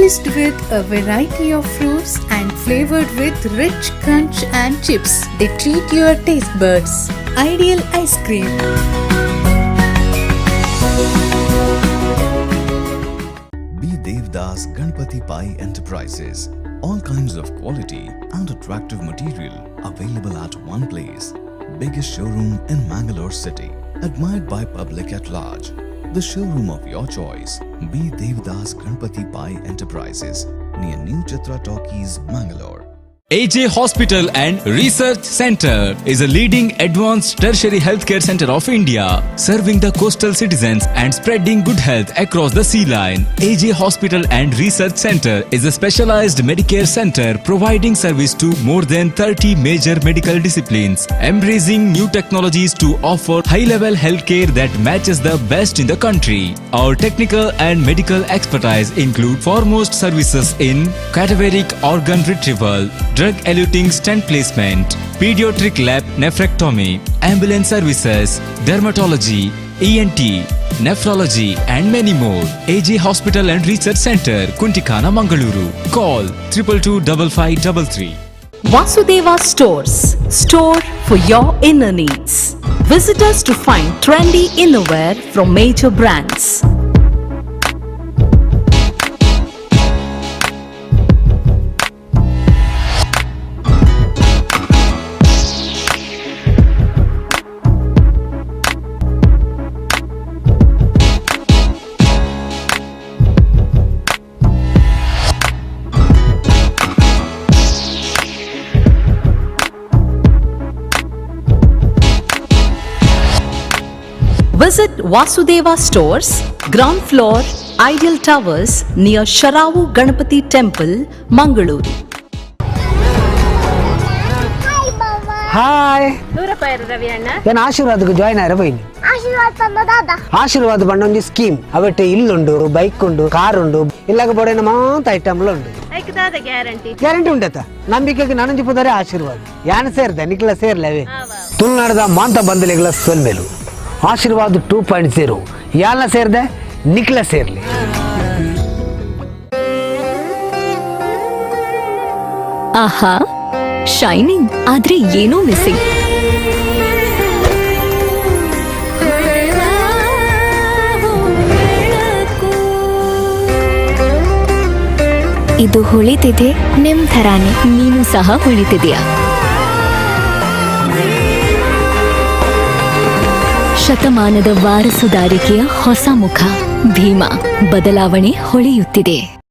embellished with a variety of fruits and flavored with rich crunch and chips. They treat your taste buds. Ideal ice cream. B. Devdas Ganpati Pai Enterprises. All kinds of quality and attractive material available at one place. Biggest showroom in Mangalore city. Admired by public at large. The showroom of your choice. B. Devdas Ganpati Pai Enterprises. Near New Chitra Talkies, Mangalore. AJ Hospital and Research Center is a leading advanced tertiary healthcare center of India, serving the coastal citizens and spreading good health across the sea line. AJ Hospital and Research Center is a specialized Medicare center providing service to more than 30 major medical disciplines, embracing new technologies to offer high-level healthcare that matches the best in the country. Our technical and medical expertise include foremost services in cadaveric organ retrieval, drug-eluting stent placement, pediatric lab nephrectomy, ambulance services, dermatology, ENT, nephrology and many more. AJ Hospital and Research Center, Kuntikana, Mangaluru. Call 222553. Vasudeva Stores. Store for your inner needs. Visit us to find trendy innerwear from major brands. Visit Vasudeva Stores, ground floor, Ideal Towers near Sharavu Ganapati Temple, Mangaluru. Hi ನಾನು ಆಶೀರ್ವಾದಕ್ಕೆ ಜಾಯ್ನ್ ಆಯ್ರೆ ಬೈನಿ ಆಶೀರ್ವಾದ ಬಂಡ ಒಂಜಿ ಸ್ಕೀಮ್ ಅವಟ್ಟೆ ಇಲ್ಲುಂಡು ಬೈಕ್ ಉಂಡು ಕಾರ್ ಉಂಡು ಇಲ್ಲಾಗ ಬೋಡೇನ ಮಾತ ಐಟಮ್ಲ ಉಂಡು ಗ್ಯಾರಂಟಿ ಉಂಡತ ನಂಬಿಕೆಗೆ ನನಂಜಿ ಪುದರೆ ಆಶೀರ್ವಾದ ಯಾನ ಸೇರ್ದೆ ನಿಕ್ಲ ಸೇರ್ಲೇವೆ ತುಳುನಾಡದ ಮಾಂತ ಬಂದಲಿಗಳ ಸೊಲ್ಮೇಲು ಆಶೀರ್ವಾದ 2.0 ಯಾಲ ಸೇರ್ದೆ ನಿಕ್ಲ ಸೇರ್ಲಿ. ಆಹಾ, ಶೈನಿಂಗ್ ಆದ್ರೆ ಏನೋ ಮಿಸ್ಸಿಂಗ್. ಇದು ಹೊಳಿತಿದೆ ನಿಮ್ ಥರಾನೇ, ನೀನು ಸಹ ಹೊಳಿತಿದ್ಯಾ. ಶತಮಾನದ ವಾರಸುದಾರಿಕೆಯ ಹೊಸ ಮುಖ ಭೀಮಾ, ಬದಲಾವಣೆ ಹೊಳೆಯುತ್ತಿದೆ.